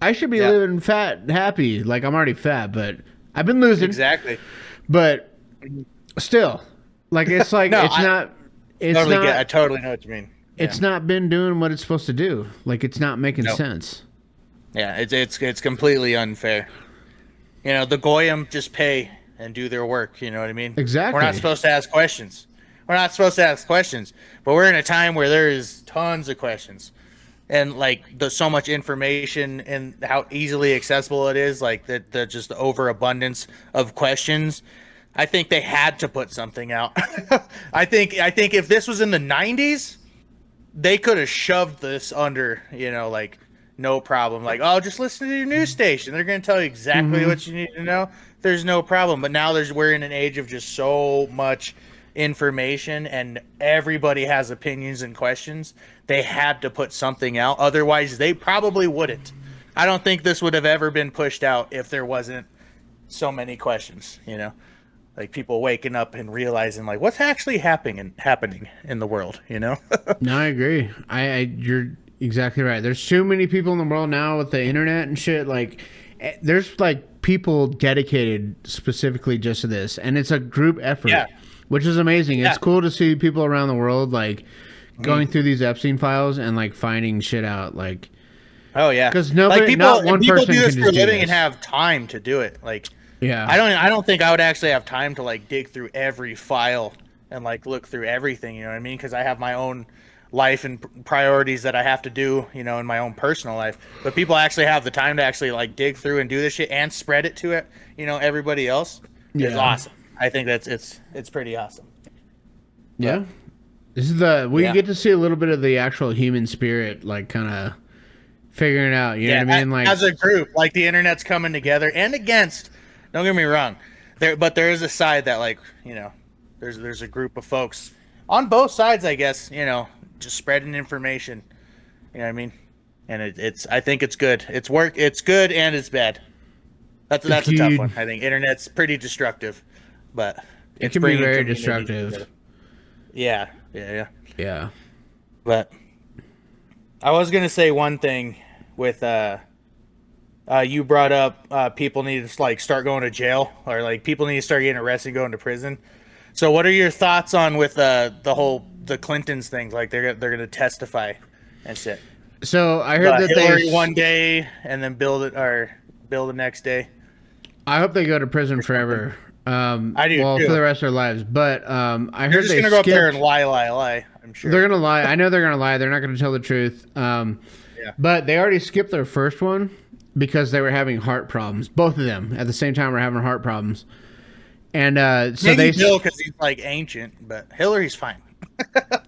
I should be living fat and happy. Like, I'm already fat, but I've been losing. Exactly. But still, like, it's like, I totally know what you mean. It's not been doing what it's supposed to do. Like, it's not making sense. Yeah, it's completely unfair. The Goyim just pay and do their work, you know what I mean? Exactly. We're not supposed to ask questions. But we're in a time where there is tons of questions. And like there's so much information and how easily accessible it is, like the just the overabundance of questions. I think they had to put something out. I think if this was in the 90s, they could have shoved this under, like no problem. Like, oh, just listen to your news station. They're going to tell you exactly what you need to know. There's no problem. But now we're in an age of just so much information and everybody has opinions and questions. They had to put something out. Otherwise, they probably wouldn't. I don't think this would have ever been pushed out if there wasn't so many questions, like people waking up and realizing like what's actually happening in the world, No, I agree. You're exactly right. There's too many people in the world now with the internet and shit. Like, there's like people dedicated specifically just to this, and it's a group effort, which is amazing. It's cool to see people around the world like going through these Epstein files and like finding shit out. Like, oh yeah, because nobody, like people, not one people person do this can for a just do living this. and have time to do it. Like, Yeah, I don't think I would actually have time to like dig through every file and like look through everything. You know what I mean? Because I have my own life and priorities that I have to do, you know, in my own personal life. But people actually have the time to actually like dig through and do this shit and spread it to it, you know, everybody else. Is awesome. I think that's it's pretty awesome. Yeah. This is we get to see a little bit of the actual human spirit, like kind of figuring it out. You know what I mean? Like as a group, like the internet's coming together and against. Don't get me wrong, but there is a side that, like, you know, there's a group of folks on both sides, I guess, you know, just spreading information. You know what I mean? And it's I think it's good. It's good and it's bad. That's a tough one. I think internet's pretty destructive, but it can be very destructive. Together. Yeah. But I was gonna say one thing with you brought up people need to like start going to jail, or like people need to start getting arrested, going to prison. So what are your thoughts on with the Clintons things? Like they're gonna testify and shit. So I heard that Hillary one day and then Bill the next day. I hope they go to prison forever. I do well, too. for the rest of their lives. But I heard they're just they gonna go up there and lie. I'm sure they're gonna lie. I know they're gonna lie. They're not gonna tell the truth. But they already skipped their first one because they were having heart problems. Both of them at the same time were having heart problems. And so maybe Bill because he's like ancient, but Hillary's fine.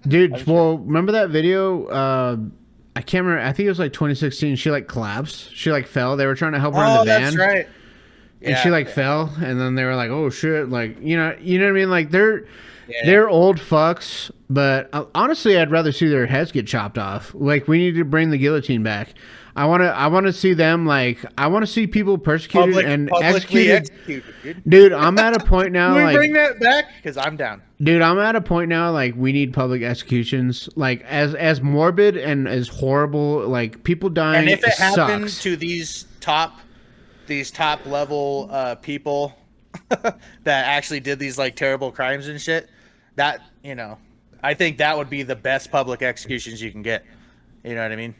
Dude, well, remember that video? I can't remember. I think it was like 2016. She like collapsed. She like fell. They were trying to help her in the van. That's right. And she like fell, and then they were like, "Oh shit!" Like you know what I mean? Like they're old fucks. But honestly, I'd rather see their heads get chopped off. Like we need to bring the guillotine back. I want to see them like I want to see people persecuted and executed. Dude, I'm at a point now. Can we like, bring that back? Because I'm down. Dude, I'm at a point now. Like we need public executions. Like as morbid and as horrible. Like people dying. And if it sucks. happens to these top level people that actually did these like terrible crimes and shit, that, you know, I think that would be the best public executions you can get. You know what I mean?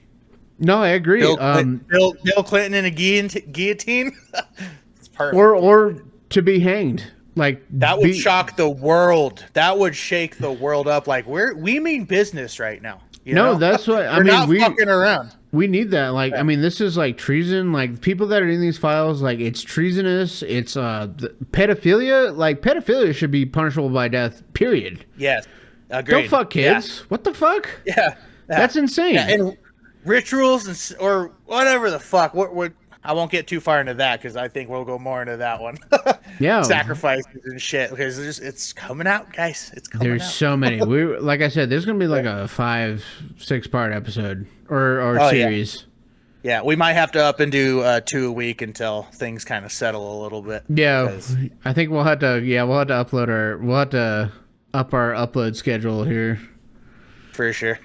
No, I agree. Bill Clinton in a guillotine. It's perfect. Or to be hanged. Like that would shock the world. That would shake the world up. Like we mean business right now. You know? That's what I We're mean. not fucking around. We need that. Like, I mean, this is like treason. Like, people that are in these files, like, it's treasonous. It's pedophilia. Like, pedophilia should be punishable by death. Period. Yes, agreed. Don't fuck kids. Yeah. What the fuck? Yeah, that's insane. Yeah, and rituals or whatever the fuck. What I won't get too far into that because I think we'll go more into that one. Yeah, sacrifices and shit because it's coming out, guys. It's coming There's out. so many. Like I said, there's gonna be like a 5-6 part episode or series. Yeah, we might have to up and do 2 a week until things kind of settle a little bit. Yeah, I think we'll have to. Yeah, we'll have to up our upload schedule here for sure.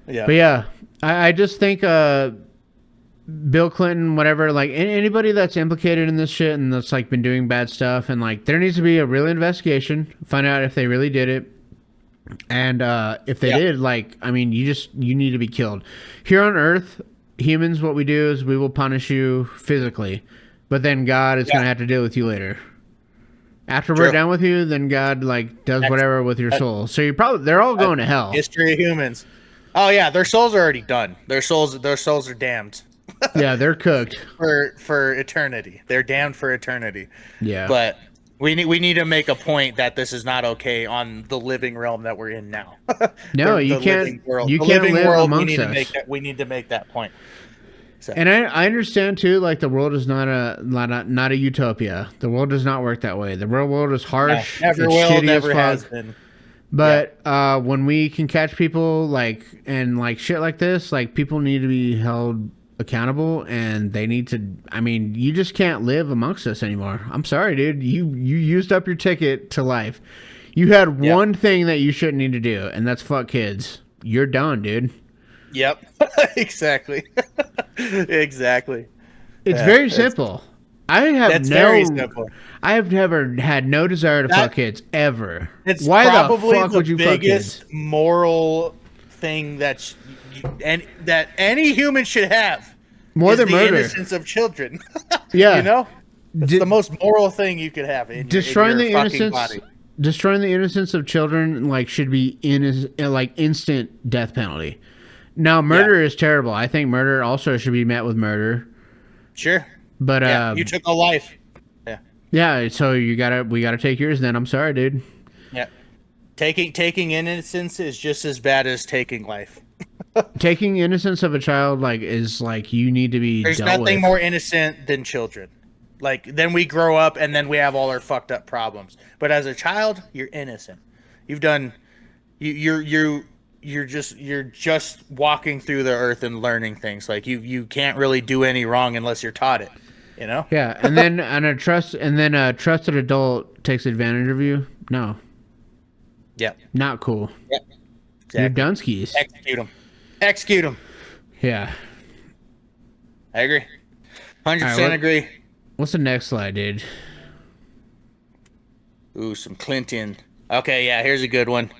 Yeah, but yeah, I just think Bill Clinton, whatever, like anybody that's implicated in this shit and that's like been doing bad stuff, and like there needs to be a real investigation, find out if they really did it, and if they did, like, I mean, you need to be killed. Here on Earth, humans, what we do is we will punish you physically, but then God is gonna have to deal with you later. After we're done with you, then God like does whatever with your soul. So they're all going to hell. History of humans. Oh yeah, their souls are already done. Their souls are damned. Yeah, they're cooked for eternity. They're damned for eternity. Yeah, but we need to make a point that this is not okay on the living realm that we're in now. No, you can't. You can't live amongst us. We need to make that point. So. And I understand too. Like the world is not a utopia. The world does not work that way. The real world is harsh. Never will. Never has been. But when we can catch people like shit like this, like people need to be held accountable, and they need to. I mean, you just can't live amongst us anymore. I'm sorry, dude. You used up your ticket to life. You had one thing that you shouldn't need to do, and that's fuck kids. You're done, dude. Yep. Exactly. Exactly. It's Yeah, very simple. I have That's no. very simple. I have never had no desire to That- fuck kids ever. It's Why the probably fuck the would you fuck biggest kids? moral thing that that any human should have. More is than the murder. innocence of children. Yeah. You know, it's Di- the most moral thing you could have in Destroying your the fucking innocence. body. Destroying the innocence of children like should be like instant death penalty. Now murder is terrible. I think murder also should be met with murder. Sure. But Yeah, you took a life. Yeah. yeah, so we gotta take yours then. I'm sorry, dude. Yeah. Taking innocence is just as bad as taking life. Taking innocence of a child like is like you need to be There's dealt nothing with. more innocent than children. Like then we grow up and then we have all our fucked up problems. But as a child, you're innocent. You've done you're just walking through the earth and learning things. Like you can't really do any wrong unless you're taught it. You know? Yeah, and then a trusted adult takes advantage of you. No, Yeah. not cool. Yeah. You're Exactly. Dunskies. Execute them. Execute them. Yeah. I agree. 100% All right, what- agree. What's the next slide, dude? Ooh, some Clinton. Okay, yeah, here's a good one.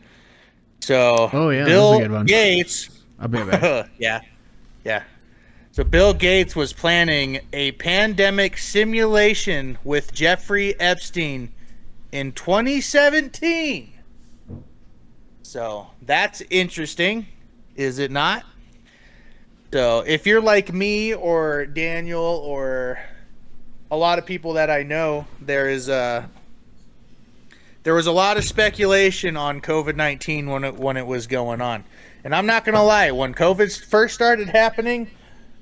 So, Oh, yeah, Bill that's a good one. Gates. I'll be right back. yeah. So Bill Gates was planning a pandemic simulation with Jeffrey Epstein in 2017. So that's interesting, is it not? So if you're like me or Daniel or a lot of people that I know, there was a lot of speculation on COVID-19 when it was going on. And I'm not going to lie, when COVID first started happening,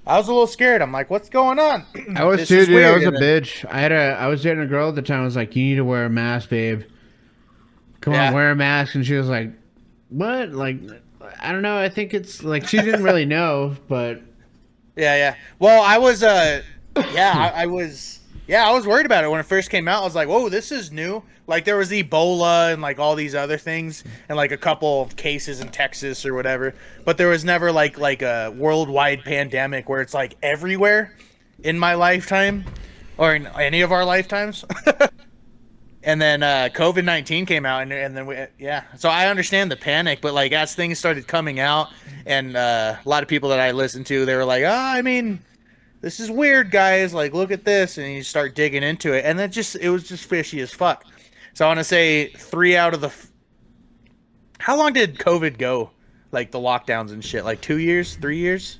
I was a little scared. I'm like, what's going on? I was This too, is dude. I weird. was a And then- bitch. I was dating a girl at the time. I was like, you need to wear a mask, babe. Come Yeah. on, wear a mask. And she was like, what? Like, I don't know. I think it's like she didn't really know, but Yeah. Well, I was I was worried about it when it first came out. I was like, whoa, this is new. Like there was Ebola and like all these other things and like a couple of cases in Texas or whatever. But there was never like a worldwide pandemic where it's like everywhere in my lifetime or in any of our lifetimes. And then COVID-19 came out, and then so I understand the panic, but like as things started coming out, and a lot of people that I listened to, they were like, I mean, this is weird, guys. Like, look at this, and you start digging into it, and it was just fishy as fuck. So I want to say 3 out of the. How long did COVID go? Like the lockdowns and shit, like 2 years, 3 years,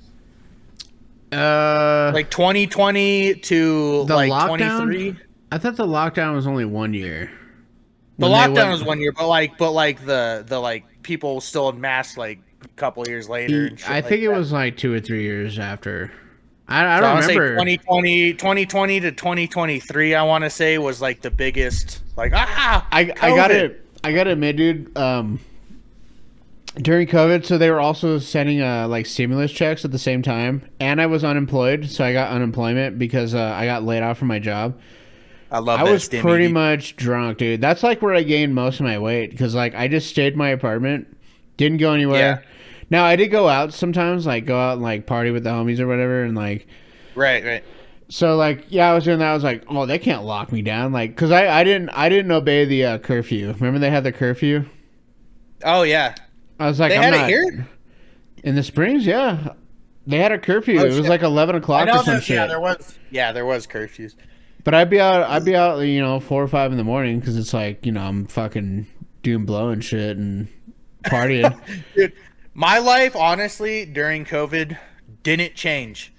like 2020 to the like lockdown. 23. I thought the lockdown was only 1 year. The When they lockdown went- was 1 year, but the like people still in masks like a couple years later. And shit I like think it that. was like 2 or 3 years after. I So I don't want to say remember. 2020 to 2023. I want to say was like the biggest. Like I got it. I got to admit, dude. During COVID, so they were also sending like stimulus checks at the same time, and I was unemployed, so I got unemployment because I got laid off from my job. I love. I that was stimmy. pretty much drunk, dude. That's like where I gained most of my weight because like I just stayed in my apartment, didn't go anywhere. Yeah. Now I did go out sometimes, like go out and like party with the homies or whatever, and like Right. so like yeah, I was doing that. I was like, oh, they can't lock me down, like because I didn't obey the curfew. Remember they had the curfew? Oh yeah. I was like, They I'm had not it here. in the Springs. Yeah, they had a curfew. Oh, it was shit. like 11 o'clock or some shit. Yeah, there was. Yeah, there was curfews. But I'd be out, 4 or 5 in the morning because it's like, I'm fucking doing blow and shit and partying. Dude, my life honestly during COVID didn't change.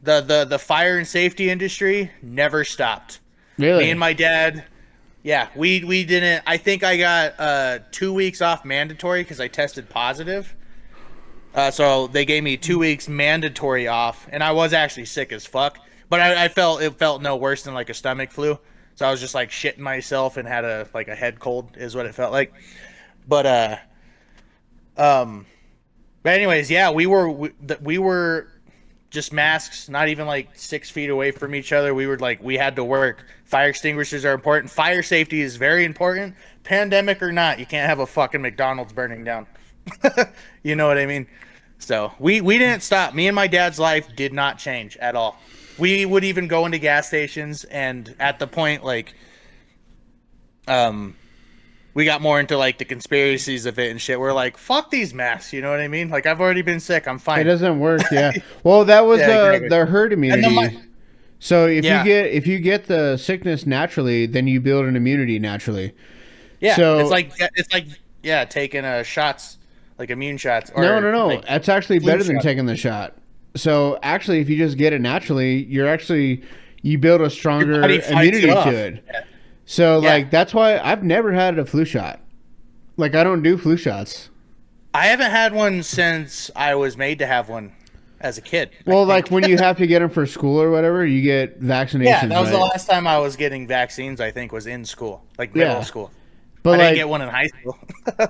The fire and safety industry never stopped. Really? Me and my dad, yeah, we didn't. I think I got 2 weeks off mandatory because I tested positive. So they gave me 2 weeks mandatory off, and I was actually sick as fuck. But it felt no worse than like a stomach flu. So I was just like shitting myself and had a head cold is what it felt like. But anyways, yeah, we were just masks, not even like 6 feet away from each other. We had to work. Fire extinguishers are important. Fire safety is very important. Pandemic or not, you can't have a fucking McDonald's burning down. You know what I mean? So we didn't stop. Me and my dad's life did not change at all. we would even go into gas stations, and at the point, like, we got more into like the conspiracies of it and shit. We're like, fuck these masks, you know what I mean? Like, I've already been sick, I'm fine. It doesn't work. Yeah. Well, that was exactly. the herd immunity. So if Yeah. you get the sickness naturally, then you build an immunity naturally. Yeah, So it's like taking shots, like immune shots. Or, no. like, That's actually flu better than shot. taking the shot. So actually, if you just get it naturally, you build a stronger body fights immunity it off. to it. Yeah. So Yeah. like that's why I've never had a flu shot. Like I don't do flu shots. I haven't had one since I was made to have one as a kid. Well, like when you have to get them for school or whatever, you get vaccinations. Yeah, that was the right? last time I was getting vaccines. I think was in school, like middle Yeah. school. But I like, didn't get one in high school.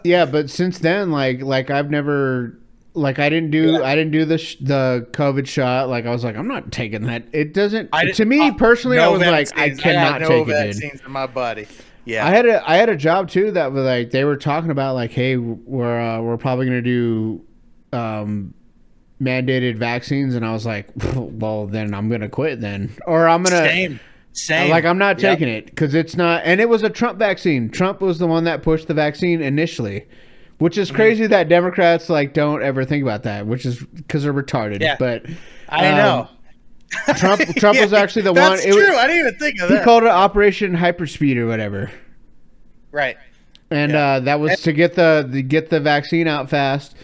yeah, but since then, like I've never, like I didn't do the COVID shot. Like I was like, I'm not taking that. It doesn't. To me personally, no I was like, I vaccines. cannot got take no it, dude. vaccines in my body. Yeah, I had a job too that was like they were talking about like, hey, we're probably gonna do mandated vaccines, and I was like, well, then I'm gonna quit then, or I'm gonna same. like I'm not taking it because it's not, and it was a Trump vaccine. Trump was the one that pushed the vaccine initially, which is crazy that Democrats like don't ever think about that, which is because they're retarded. Yeah. But I know. Trump was actually the one. That's true. I didn't even think of He that. called it Operation Hyperspeed or whatever. Right. And that was to get the vaccine out fast.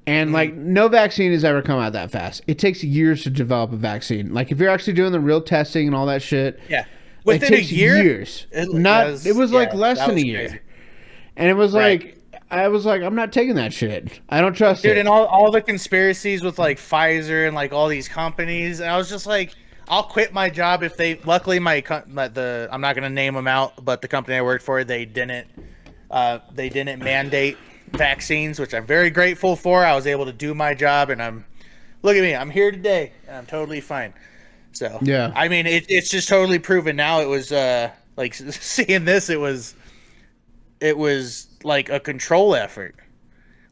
And like no vaccine has ever come out that fast. It takes years to develop a vaccine. Like if you're actually doing the real testing and all that shit, Yeah. it Within a takes year, years. It was like less that than a was year. crazy. And it was Right. like I was like, I'm not taking that shit. I don't trust Dude, it. and all the conspiracies with like Pfizer and like all these companies, and I was just like, I'll quit my job if they. Luckily, I'm not gonna name them out, but the company I worked for, they didn't mandate vaccines, which I'm very grateful for. I was able to do my job, and look at me, I'm here today, and I'm totally fine. So Yeah. I mean, it's just totally proven now. It was like seeing this, it was like a control effort.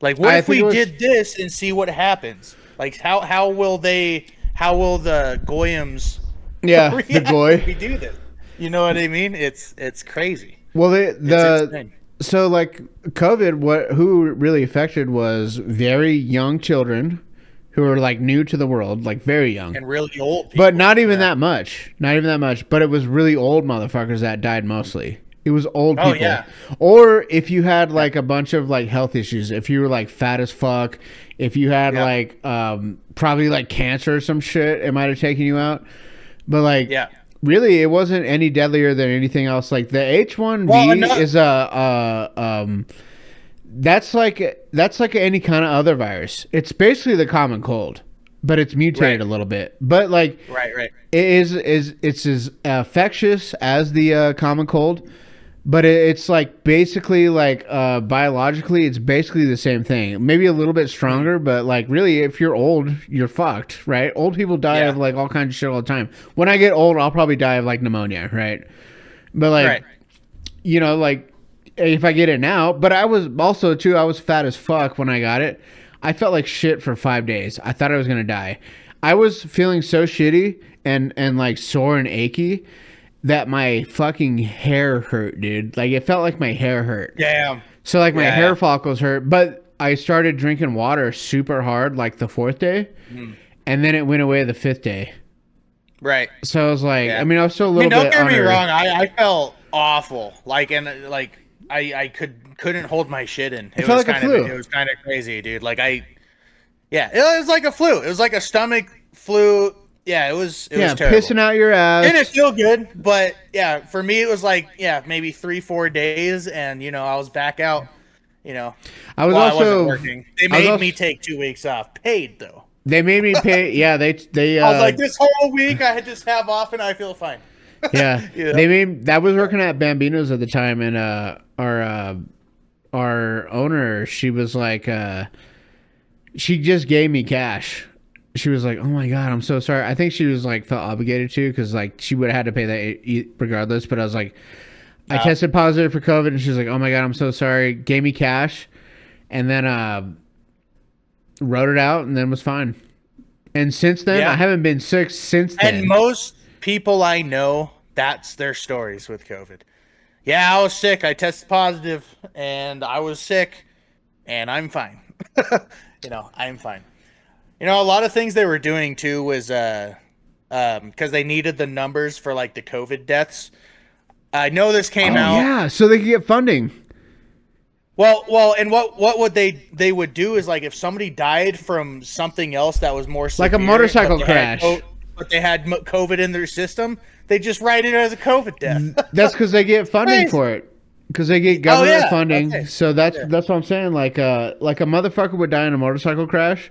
Like, what if we did this and see what happens? Like, how will the Goyams Yeah, the goy. if we do this? You know what I mean? It's crazy. Well, It's insane. so like COVID, who really affected was very young children who are like new to the world, like very young, And really old people. but not even that much. Not even that much. But it was really old motherfuckers that died mostly. It was old people. Oh, yeah. Or if you had like a bunch of like health issues, if you were like fat as fuck, if you had like probably like cancer or some shit, it might have taken you out. But like really, it wasn't any deadlier than anything else. Like the H1V is that's like any kind of other virus. It's basically the common cold, but it's mutated a little bit. But like Right. it's as infectious as the common cold, but it's like basically like biologically it's basically the same thing, maybe a little bit stronger, but like really if you're old you're fucked, right? Old people die of like all kinds of shit all the time. When I get old I'll probably die of like pneumonia, right? But like you know, like if I get it now, but I was also too, I was fat as fuck when I got it. I felt like shit for 5 days. I thought I was gonna die. I was feeling so shitty and like sore and achy that my fucking hair hurt, dude. Like it felt like my hair hurt. Damn. So like my hair follicles hurt, but I started drinking water super hard like the 4th day, and then it went away the 5th day. Right. So I was like, I mean, I was still a little bit. Don't get me wrong. I felt awful. Like I couldn't hold my shit in. It felt was like a kind flu. of it was kind of crazy, dude. Like it was like a flu. It was like a stomach flu. Yeah, it was terrible. Pissing out your ass. Didn't feel good, but yeah, for me it was like maybe 3-4 days, and I was back out. I was I also wasn't working. They made me take 2 weeks off, paid though. They made me pay. Yeah, they. I was like, this whole week I had just have off, and I feel fine. Yeah, they made. That was working at Bambino's at the time, and our owner, she was like, she just gave me cash. She was like, "Oh my god, I'm so sorry." I think she was like felt obligated to because like she would have had to pay that regardless. But I was like, I tested positive for COVID, and she was like, "Oh my god, I'm so sorry." Gave me cash, and then wrote it out, and then was fine. And since then, Yeah. I haven't been sick since then. And most people I know, that's their stories with COVID. Yeah, I was sick. I tested positive, and I was sick, and I'm fine. I'm fine. A lot of things they were doing too was because they needed the numbers for like the COVID deaths. I know this came out. Yeah, so they could get funding. Well, and what would they would do is like if somebody died from something else that was more severe, Like a motorcycle crash. but they had COVID in their system, they just write it as a COVID death. That's because they get funding Crazy. for it. Because they get government funding. Okay. So that's what I'm saying. Like a motherfucker would die in a motorcycle crash,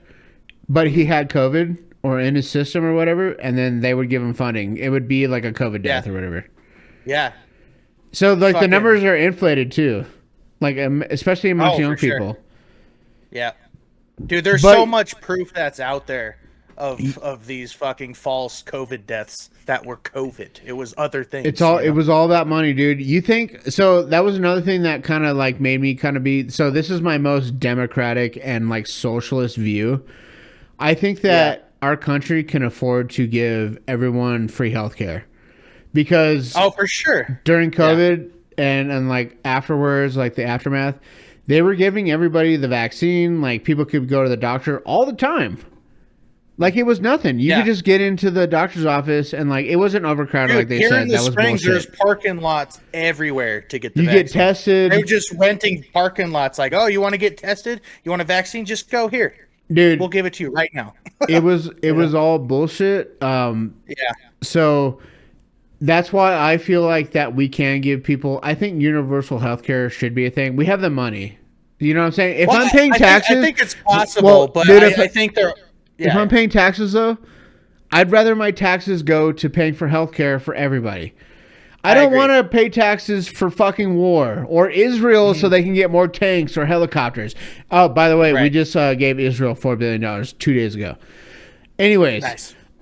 but he had COVID or in his system or whatever, and then they would give him funding. It would be like a COVID death or whatever. Yeah. So like the numbers are inflated too, like especially amongst young people. Sure. Yeah, dude, there's so much proof that's out there of these fucking false COVID deaths that were COVID. It was other things. It was all about money, dude. You think so? That was another thing that kind of like made me kind of be. So this is my most democratic and like socialist view. I think that our country can afford to give everyone free healthcare. Because for sure during COVID and like afterwards, like the aftermath, they were giving everybody the vaccine. Like people could go to the doctor all the time. Like it was nothing. You could just get into the doctor's office and like it wasn't overcrowded. Dude, like they said. That was bullshit. There's parking lots everywhere to get the vaccine. You get tested. They're just renting parking lots. Like, oh, you want to get tested? You want a vaccine? Just go here, dude. We'll give it to you right now. it was all bullshit. So. That's why I feel like that we can give people. I think universal healthcare should be a thing. We have the money. You know what I'm saying? If I'm paying taxes, I think it's possible. But dude, I think they're. If I'm paying taxes though, I'd rather my taxes go to paying for healthcare for everybody. I don't want to pay taxes for fucking war or Israel so they can get more tanks or helicopters. Oh, by the way, we just gave Israel $4 billion 2 days ago. Anyways,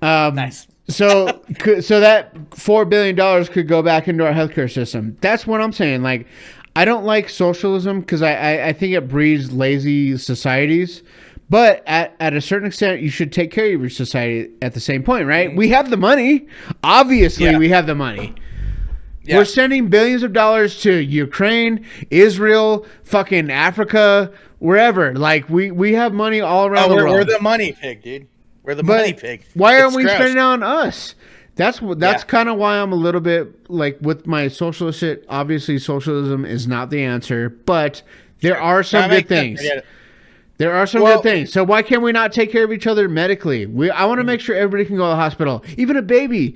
nice. So that $4 billion could go back into our healthcare system. That's what I'm saying. Like, I don't like socialism because I think it breeds lazy societies. But at a certain extent, you should take care of your society at the same point, right? We have the money. Obviously, we have the money. Yeah. We're sending billions of dollars to Ukraine, Israel, fucking Africa, wherever. Like, we have money all around the world. We're the money pig, dude. We're the money pig. Why aren't we spending it on us? That's kind of why I'm a little bit like with my socialist shit. Obviously, socialism is not the answer, but there are some good things. There are some good things. So why can't we not take care of each other medically? I want to make sure everybody can go to the hospital. Even a baby,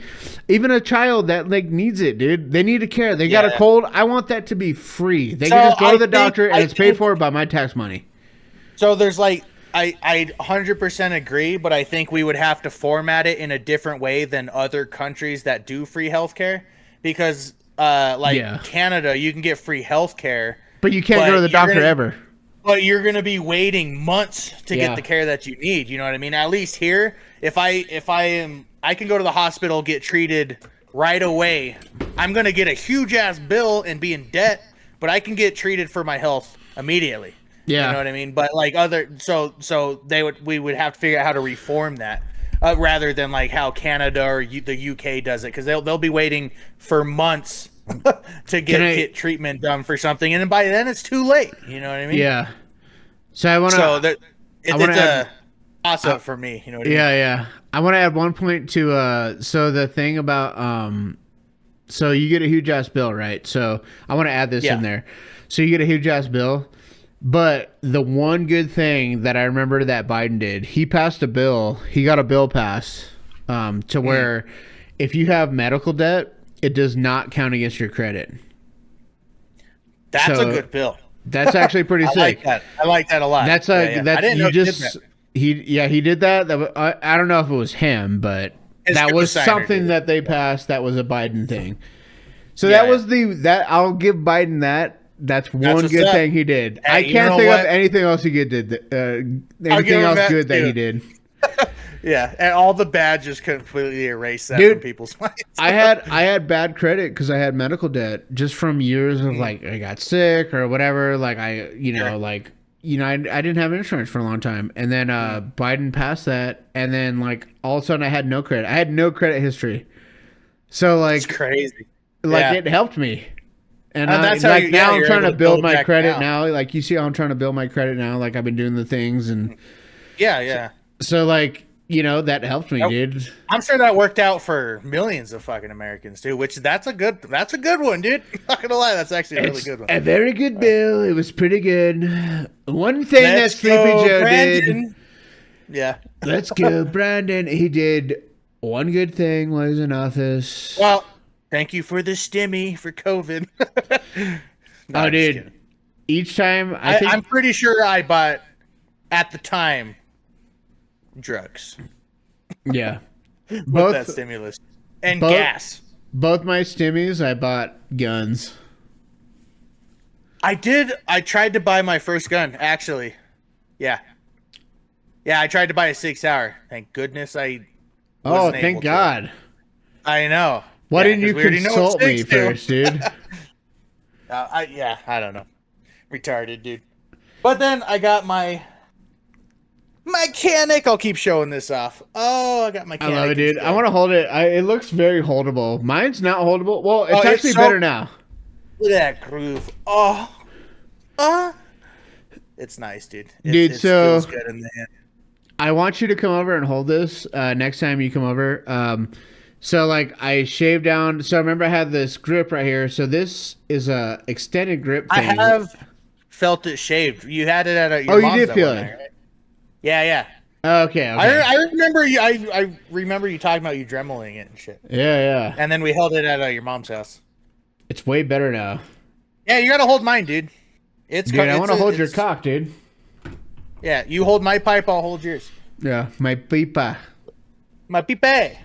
even a child that like needs it, dude. They need a care. They got a cold. I want that to be free. They can just go to the doctor and it's paid for by my tax money. So there's like. I 100% agree, but I think we would have to format it in a different way than other countries that do free healthcare. Because, Canada, you can get free healthcare. But you can't go to the doctor ever. But you're going to be waiting months to get the care that you need. You know what I mean? At least here, I can go to the hospital, get treated right away. I'm going to get a huge ass bill and be in debt, but I can get treated for my health immediately. Yeah, you know what I mean. But like we would have to figure out how to reform that rather than like how Canada or the UK does it, because they'll be waiting for months to get treatment done for something, and then by then it's too late. You know what I mean? Yeah. So I want to. It's a toss up for me. You know what I mean? Yeah. I want to add one point to so the thing about so you get a huge ass bill, right? So I want to add this in there. So you get a huge ass bill. But the one good thing that I remember that Biden did, he passed a bill. He got a bill passed to where if you have medical debt, it does not count against your credit. That's a good bill. That's actually pretty sick. I like that a lot. That's I didn't know he did that. He did that. I don't know if it was him, but that was something that they passed. That was a Biden thing. So that was I'll give Biden that. That's one good thing he did. Hey, I can't think of anything else he did. Anything else good that he did. Yeah, and all the bad just completely erased that from people's minds. I had bad credit because I had medical debt just from years of like I got sick or whatever. Like I didn't have insurance for a long time, and then Biden passed that, and then like all of a sudden I had no credit. I had no credit history, so like It's crazy. it helped me. And that's like how now I'm you're trying able to to build build my back credit now. now. Like you see how I'm trying to build my credit now. Like I've been doing the things, and Yeah. so like that helped me, Nope. dude. I'm sure that worked out for millions of fucking Americans too. Which that's a good one, dude. Not gonna lie, that's actually a really It's good one. a very good bill. It was pretty good. One thing that Let's Sleepy go, Joe did. Brandon. Yeah. Let's go, Brandon. He did one good thing while he was in office. Well, thank you for the stimmy for COVID. No, Oh, I'm just dude. kidding. Each time I think I'm pretty sure I bought at the time drugs yeah. with Both that stimulus and both- gas. both my stimmies I bought guns. I did. I tried to buy my first gun, actually. Yeah. Yeah, I tried to buy a 6-hour. Thank goodness I Oh, wasn't able thank to. God. I know. Why Yeah, didn't you 'cause we already know what consult me sticks do. first, dude? I don't know. Retarded, dude. But then I got my mechanic. I'll keep showing this off. Oh, I got my I mechanic. love it, dude. I want to hold it. It looks very holdable. Mine's not holdable. Well, it's Oh, it's actually so- better now. Look at that groove. It's nice, dude. Dude, it so- feels good in the hand. I want you to come over and hold this next time you come over. So like I shaved down. So remember I had this grip right here. So this is a extended grip I thing. have felt it shaved. You had it at your Oh, you mom's did that feel one it? night, right? Yeah. Okay. I remember you. I remember you talking about you dremeling it and shit. Yeah. And then we held it at your mom's house. It's way better now. Yeah, you gotta hold mine, dude. Dude, I want to hold your cock, dude. Yeah, you hold my pipe, I'll hold yours. Yeah, my pipa. My pipe. Yeah,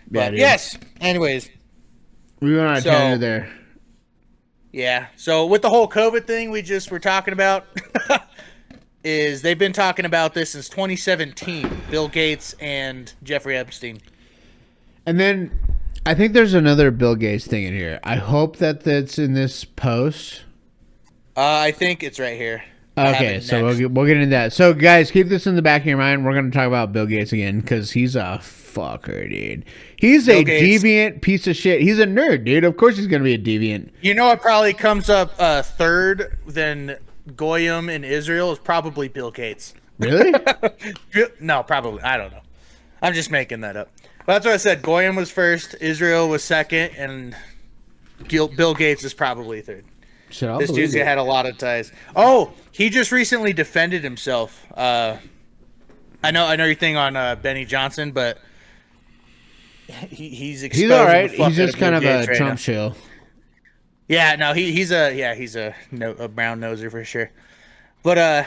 But dude. yes. Anyways, We went on a So- tangent there. yeah. So with the whole COVID thing we just were talking about, is they've been talking about this since 2017. Bill Gates and Jeffrey Epstein. And then I think there's another Bill Gates thing in here. I hope that's in this post. I think it's right here. I have Okay, it so next. we'll get into that. So, guys, keep this in the back of your mind. We're going to talk about Bill Gates again because he's a fucker, dude. He's Bill a Gates. deviant piece of shit. He's a nerd, dude. Of course he's going to be a deviant. You know what probably comes up third than Goyim in Israel is probably Bill Gates. Really? No, probably. I don't know. I'm just making that up. But that's what I said. Goyim was first, Israel was second, and Bill Gates is probably third. Shit, I'll This believe dude's it. had a lot of ties. Oh, he just recently defended himself. I know your thing on Benny Johnson, but he's exposing He's all right. the fuck He's out just of kind Bill of a Gates right Trump now. shill. Yeah, no, he's a brown noser for sure. But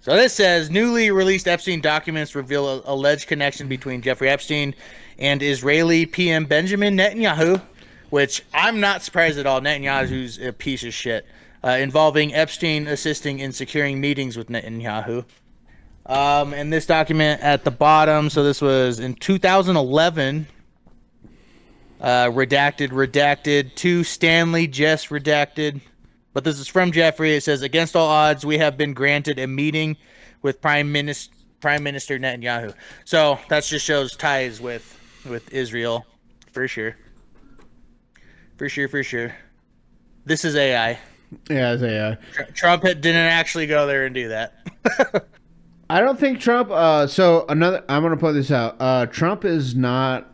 so this says newly released Epstein documents reveal an alleged connection between Jeffrey Epstein and Israeli PM Benjamin Netanyahu, which I'm not surprised at all. Netanyahu's a piece of shit. Involving Epstein assisting in securing meetings with Netanyahu. And this document at the bottom, so this was in 2011. Redacted. To Stanley, Jess, redacted. But this is from Jeffrey. It says, against all odds, we have been granted a meeting with Prime Minister Netanyahu. So that just shows ties with Israel, for sure. For sure. This is AI. Yeah, it's a, Trump didn't actually go there and do that. I don't think Trump. So another. I'm gonna put this out. Trump is not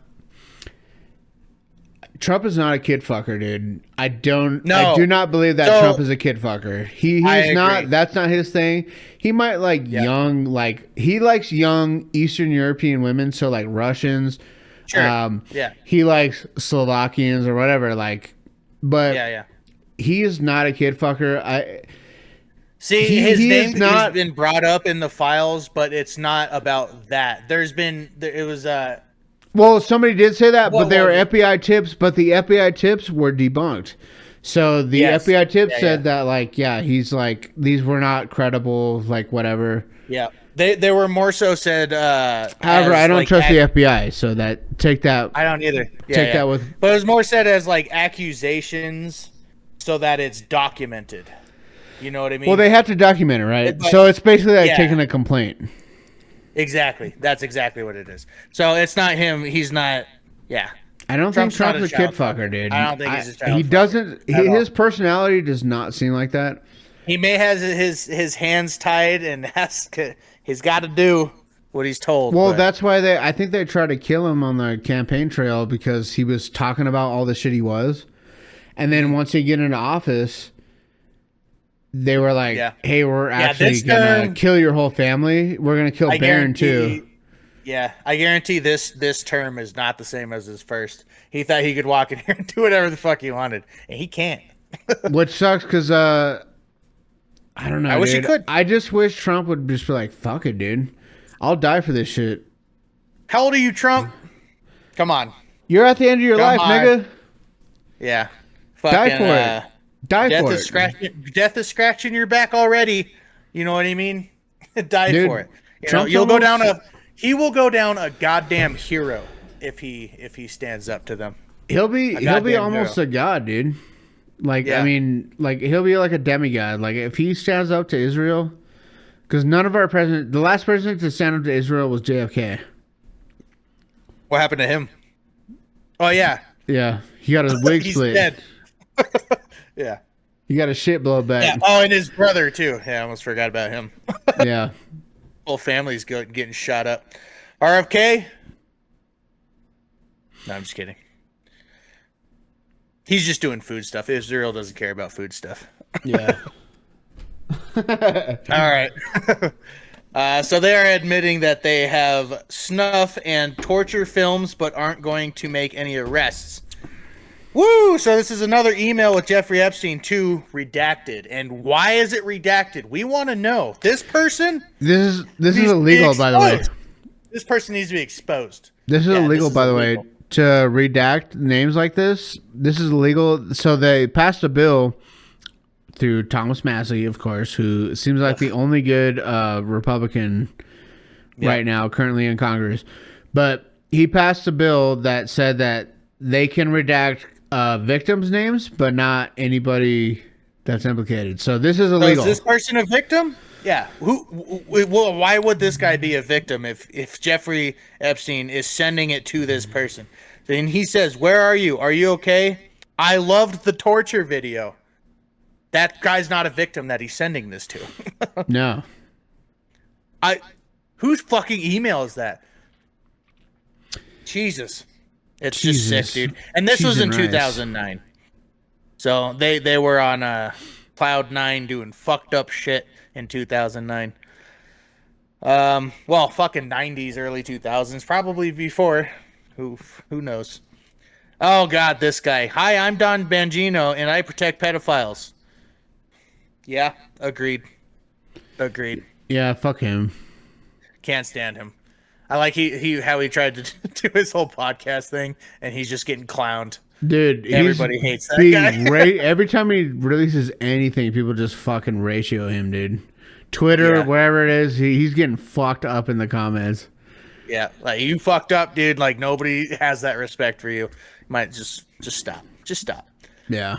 a kid fucker, dude. I do not believe that So, Trump is a kid fucker. He's I not. agree. That's not his thing. He might like young, like he likes young Eastern European women, so like Russians. Sure. Yeah. He likes Slovakians or whatever. Like, but Yeah. he is not a kid fucker. See, He his is name not- has been brought up in the files, but it's not about that. It was Well, somebody did say that, but What they were was it? FBI tips, but the FBI tips were debunked. So the Yes. FBI tips Yeah, said yeah. that, like, yeah, he's like, these were not credible, like, whatever. yeah. They were more so said. However, as, I don't like, trust the FBI, so that take that. I don't either. Yeah, Take yeah. that with- But it was more said as like accusations, so that it's documented. You know what I mean? Well, they have to document it, right? But- So it's basically like yeah. taking a complaint. Exactly. That's exactly what it is. So it's not him. He's not. Yeah. I don't Trump's think not Trump's a a kid child fucker, dude. I don't think he's a child He fucker doesn't. at all. His personality does not seem like that. He may have his hands tied and he's got to do what he's told. Well, but- that's why I think they tried to kill him on the campaign trail because he was talking about all the shit he was, and then once he get into office, they were like, Yeah. "Hey, we're actually this gonna term- kill your whole family. We're gonna kill I Barron guarantee- too." Yeah, I guarantee this term is not the same as his first. He thought he could walk in here and do whatever the fuck he wanted, and he can't. Which sucks because I don't know. I wish he dude. could. I just wish Trump would just be like, "Fuck it, dude. I'll die for this shit." How old are you, Trump? Come on. You're at the end of your life, on. nigga. Yeah. Die Fucking, for it. Die Death for is it. death is scratching your back already. You know what I mean? Die Dude, for it. You know, Trump's you'll go down almost- he will go down a goddamn hero if he stands up to them. He'll be goddamn almost a god, dude. Like Yeah. I mean, like he'll be like a demigod. Like if he stands up to Israel, because none of our president, the last president to stand up to Israel was JFK. What happened to him? Oh yeah, Yeah, he got his wig he's split. dead. Yeah. He got his shit blown Yeah. back. Oh, and his brother too. Yeah, I almost forgot about him. Yeah. Whole family's getting shot up. RFK? No, I'm just kidding. He's just doing food stuff. Israel doesn't care about food stuff. Yeah. All right. So they are admitting that they have snuff and torture films, but aren't going to make any arrests. Woo! So this is another email with Jeffrey Epstein to redacted. And why is it redacted? We want to know. This person This is needs to be illegal, by the way. exposed. This person needs to be exposed. This is Yeah, illegal, this is by the illegal. way, to redact names like this. This is illegal. So they passed a bill through Thomas Massey, of course, who seems like the only good Republican right now, currently in Congress. But he passed a bill that said that they can redact victims' names, but not anybody that's implicated. So this is So illegal. is this person a victim? Yeah. Well, why would this guy be a victim if Jeffrey Epstein is sending it to this person? Then he says, "Where are you? Are you okay? I loved the torture video." That guy's not a victim that he's sending this to. No. Whose fucking email is that? Jesus. It's just Jesus. sick, dude. And this was Cheese in and rice. 2009. So they were on Cloud 9 doing fucked up shit in 2009. Well, fucking 90s, early 2000s, probably before. Who knows? Oh God, this guy. Hi, I'm Don Bangino, and I protect pedophiles. Yeah, agreed. Yeah, fuck him. Can't stand him. I like how he tried to do his whole podcast thing, and he's just getting clowned. Dude, Everybody he's hates that being guy. every time he releases anything, people just fucking ratio him, dude. Twitter, Yeah. wherever it is, he's getting fucked up in the comments. Yeah, like you fucked up, dude. Like nobody has that respect for you. You might just stop. Just stop. Yeah.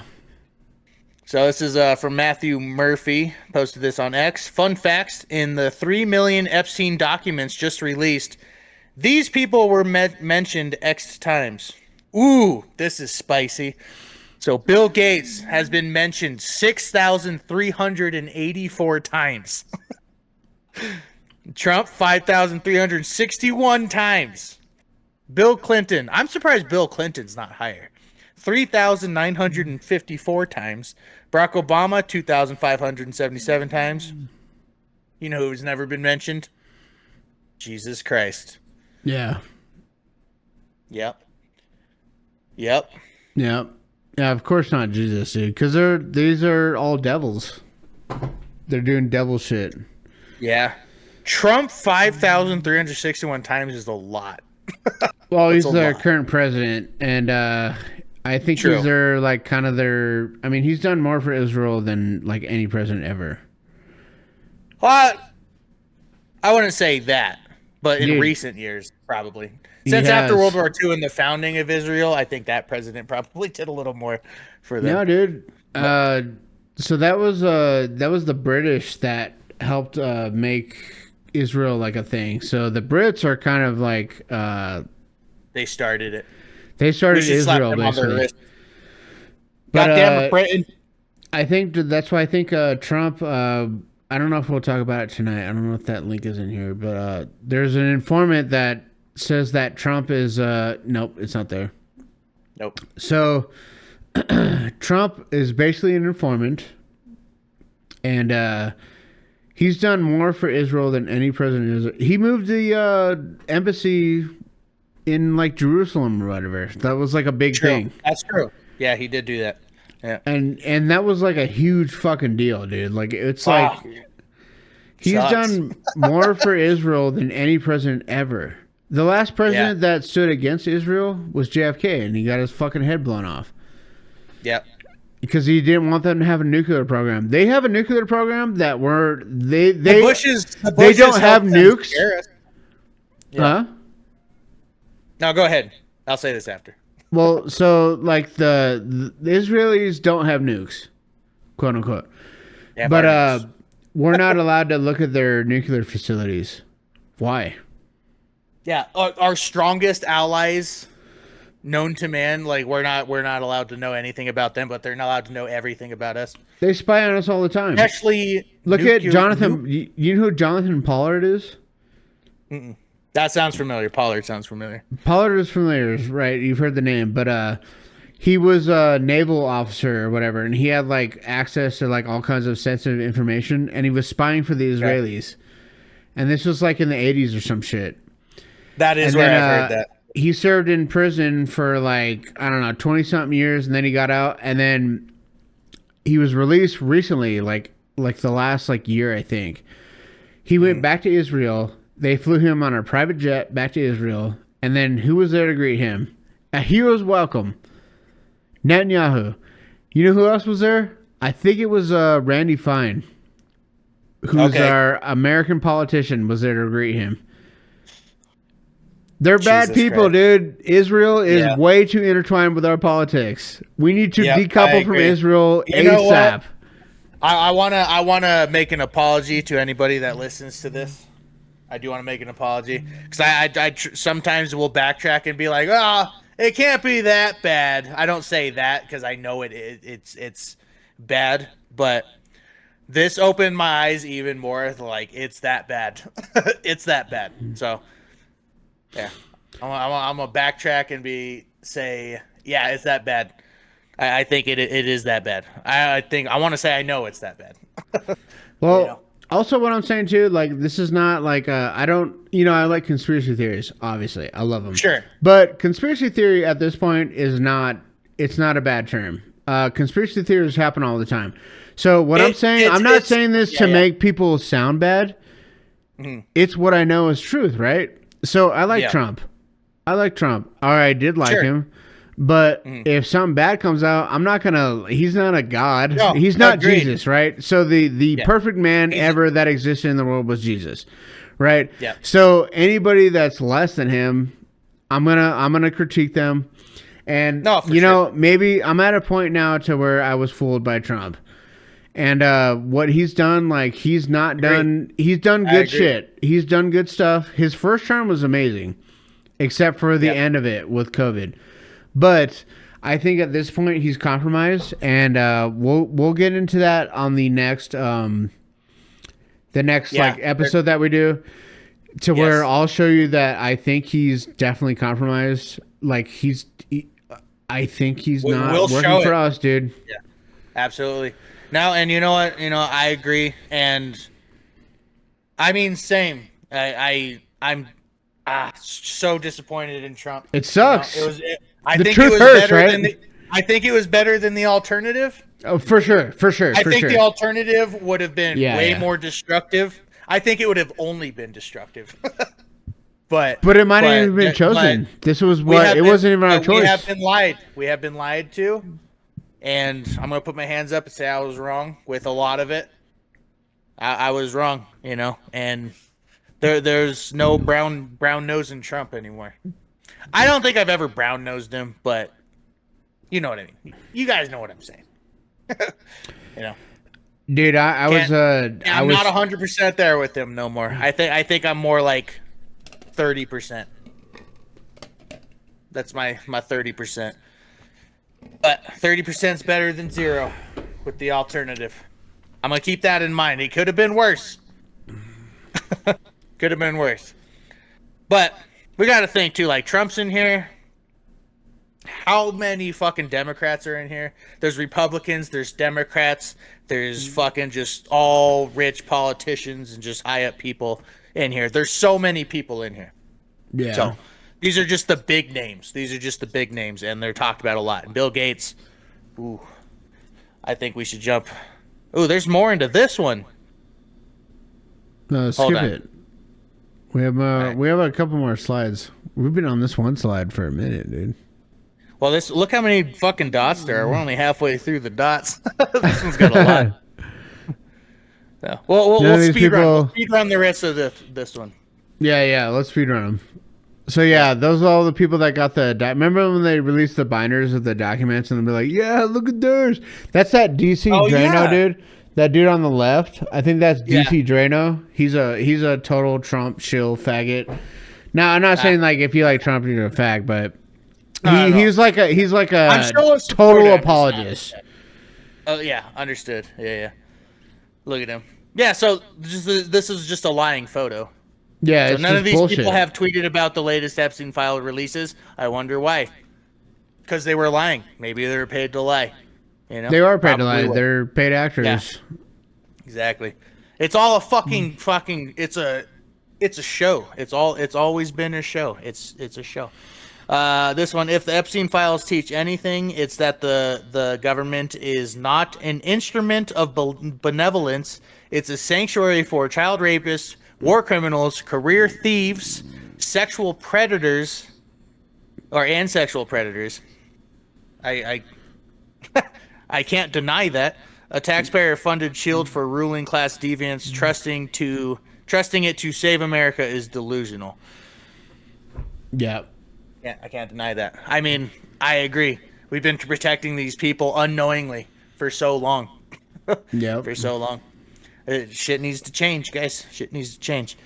So this is from Matthew Murphy. Posted this on X. Fun facts: in the 3 million Epstein documents just released, these people were mentioned X times. Ooh, this is spicy. So Bill Gates has been mentioned 6,384 times. Trump 5,361 times. Bill Clinton. I'm surprised Bill Clinton's not higher. 3,954 times. Barack Obama 2,577 times. You know who's never been mentioned? Jesus Christ. Yeah. Yep. Yeah. Yeah, of course not Jesus, dude. Because these are all devils. They're doing devil shit. Yeah. Trump 5,361 times is a lot. Well, he's a their lot. current president, and I think True. he's their like kind of their. I mean, he's done more for Israel than like any president ever. Well, I wouldn't say that, but in Dude. recent years, probably. He Since after has. World War II and the founding of Israel, I think that president probably did a little more for them. No, dude. So that was the British that helped make Israel like a thing. So the Brits are kind of like They started it. they started We should slap Israel them on their basically. wrist. But Goddamn it, Britain. I think that's why I think Trump. I don't know if we'll talk about it tonight. I don't know if that link is in here, but there's an informant that says that Trump is. Nope, it's not there. Nope. So Trump is basically an informant, and he's done more for Israel than any president is. He moved the embassy in like Jerusalem or whatever. That was like a big thing. That's true. Yeah, he did do that. Yeah. And that was like a huge fucking deal, dude. Like it's Wow. like he's Sucks. done more for Israel than any president ever. The last president that stood against Israel was JFK, and he got his fucking head blown off. Yep. Because he didn't want them to have a nuclear program. They have a nuclear program that were they The Bushes don't have helped them nukes. scare us. Huh? No, go ahead. I'll say this after. Well, so like the Israelis don't have nukes, quote unquote. Yeah, But we're not allowed to look at their nuclear facilities. Why? yeah, our strongest allies known to man, like we're not allowed to know anything about them, but they're not allowed to know everything about us. They spy on us all the time. Actually, Look at Jonathan. You know who Jonathan Pollard is? That sounds familiar. Pollard sounds familiar. Pollard is familiar, right? You've heard the name, but he was a naval officer or whatever, and he had like access to like all kinds of sensitive information, and he was spying for the Israelis. And this was like in the 80s or some shit. That is And where then, I've heard that. He served in prison for like, I don't know, 20-something years, and then he got out, and then he was released recently, like the last like year, I think. He went back to Israel. They flew him on a private jet back to Israel, and then who was there to greet him? A hero's welcome. Netanyahu. You know who else was there? I think it was Randy Fine, who's our American politician, was there to greet him. They're bad people, Christ. dude. Israel is way too intertwined with our politics. We need to I decouple from agree. Israel You know ASAP. I wanna make an apology to anybody that listens to this. I do want to make an apology because I sometimes will backtrack and be like, it can't be that bad. I don't say that because I know it's bad, but this opened my eyes even more. Like it's that bad. It's that bad. So yeah, I'm gonna backtrack and say yeah, it's that bad. I think it is that bad. I want to say I know it's that bad. Well, You know? also what I'm saying too, like this is not like I don't, I like conspiracy theories. Obviously, I love them. Sure. But conspiracy theory at this point is not. It's not a bad term. Conspiracy theories happen all the time. So what I'm saying, I'm not saying this to make people sound bad. Mm-hmm. It's what I know is truth, right? So I like Trump. Or I did like him. But if something bad comes out, I'm not gonna. He's not a god. No, he's not agreed. Jesus, right? So the perfect man ever that existed in the world was Jesus, right? Yeah. So anybody that's less than him, I'm gonna critique them, and maybe I'm at a point now to where I was fooled by Trump, and what he's done, like he's not done. He's done good shit. He's done good stuff. His first term was amazing, except for the end of it with COVID. But I think at this point he's compromised, and we'll get into that on the next episode that we do, where I'll show you that I think he's definitely compromised. Like I think he's not working for us, dude. Yeah, absolutely. Now, and you know what? I agree, and I mean, same. I'm so disappointed in Trump. It sucks. I The think truth it was hurts, better right? than I think it was better than the alternative. Oh, for sure. I think the alternative would have been way Yeah. more destructive. I think it would have only been destructive. But it might not even been chosen. This was it wasn't even our choice. We have been lied. We have been lied to, and I'm gonna put my hands up and say I was wrong with a lot of it. I was wrong, and there's no brown nose in Trump anymore. I don't think I've ever brown nosed him, but you know what I mean. You guys know what I'm saying. You know, Dude, I was I'm not 100% there with him no more. I think I'm more like 30%. That's my 30%. But 30% is better than 0 with the alternative. I'm gonna keep that in mind. It could have been worse. Could have been worse. But we got to think too. Like Trump's in here. How many fucking Democrats are in here? There's Republicans, there's Democrats, there's fucking just all rich politicians and just high up people in here. There's so many people in here. Yeah. So these are just the big names. And they're talked about a lot. And Bill Gates, ooh, I think we should jump. Ooh, there's more into this one. No, skip it. We have a couple more slides. We've been on this one slide for a minute, dude. Well, look how many fucking dots there are. We're only halfway through the dots. This one's got a lot. So, we'll speed run the rest of this one. Yeah, let's speed run them. So yeah, those are all the people that got the. Remember when they released the binders of the documents and they'll be like, "Yeah, look at theirs." That's that DC Drano dude. That dude on the left. I think that's DC Drano. He's a total Trump shill faggot. Now I'm not saying like if you like Trump you're a fag, but he's like a total apologist. Oh yeah, understood. Yeah. Look at him. Yeah, so this is just a lying photo. Yeah, so none of these people have tweeted about the latest Epstein file releases. I wonder why. Because they were lying. Maybe they were paid to lie. You know, they are paid to lie. They're paid actors. Yeah. Exactly. It's all a fucking. It's a show. It's always been a show. It's a show. This one, if the Epstein files teach anything, it's that the government is not an instrument of benevolence. It's a sanctuary for child rapists, war criminals, career thieves, sexual predators, and sexual predators. I can't deny that. A taxpayer-funded shield for ruling class deviants trusting it to save America is delusional. Yeah. Yeah, I can't deny that. I mean, I agree. We've been protecting these people unknowingly for so long. Yeah. For so long. Shit needs to change, guys. Shit needs to change.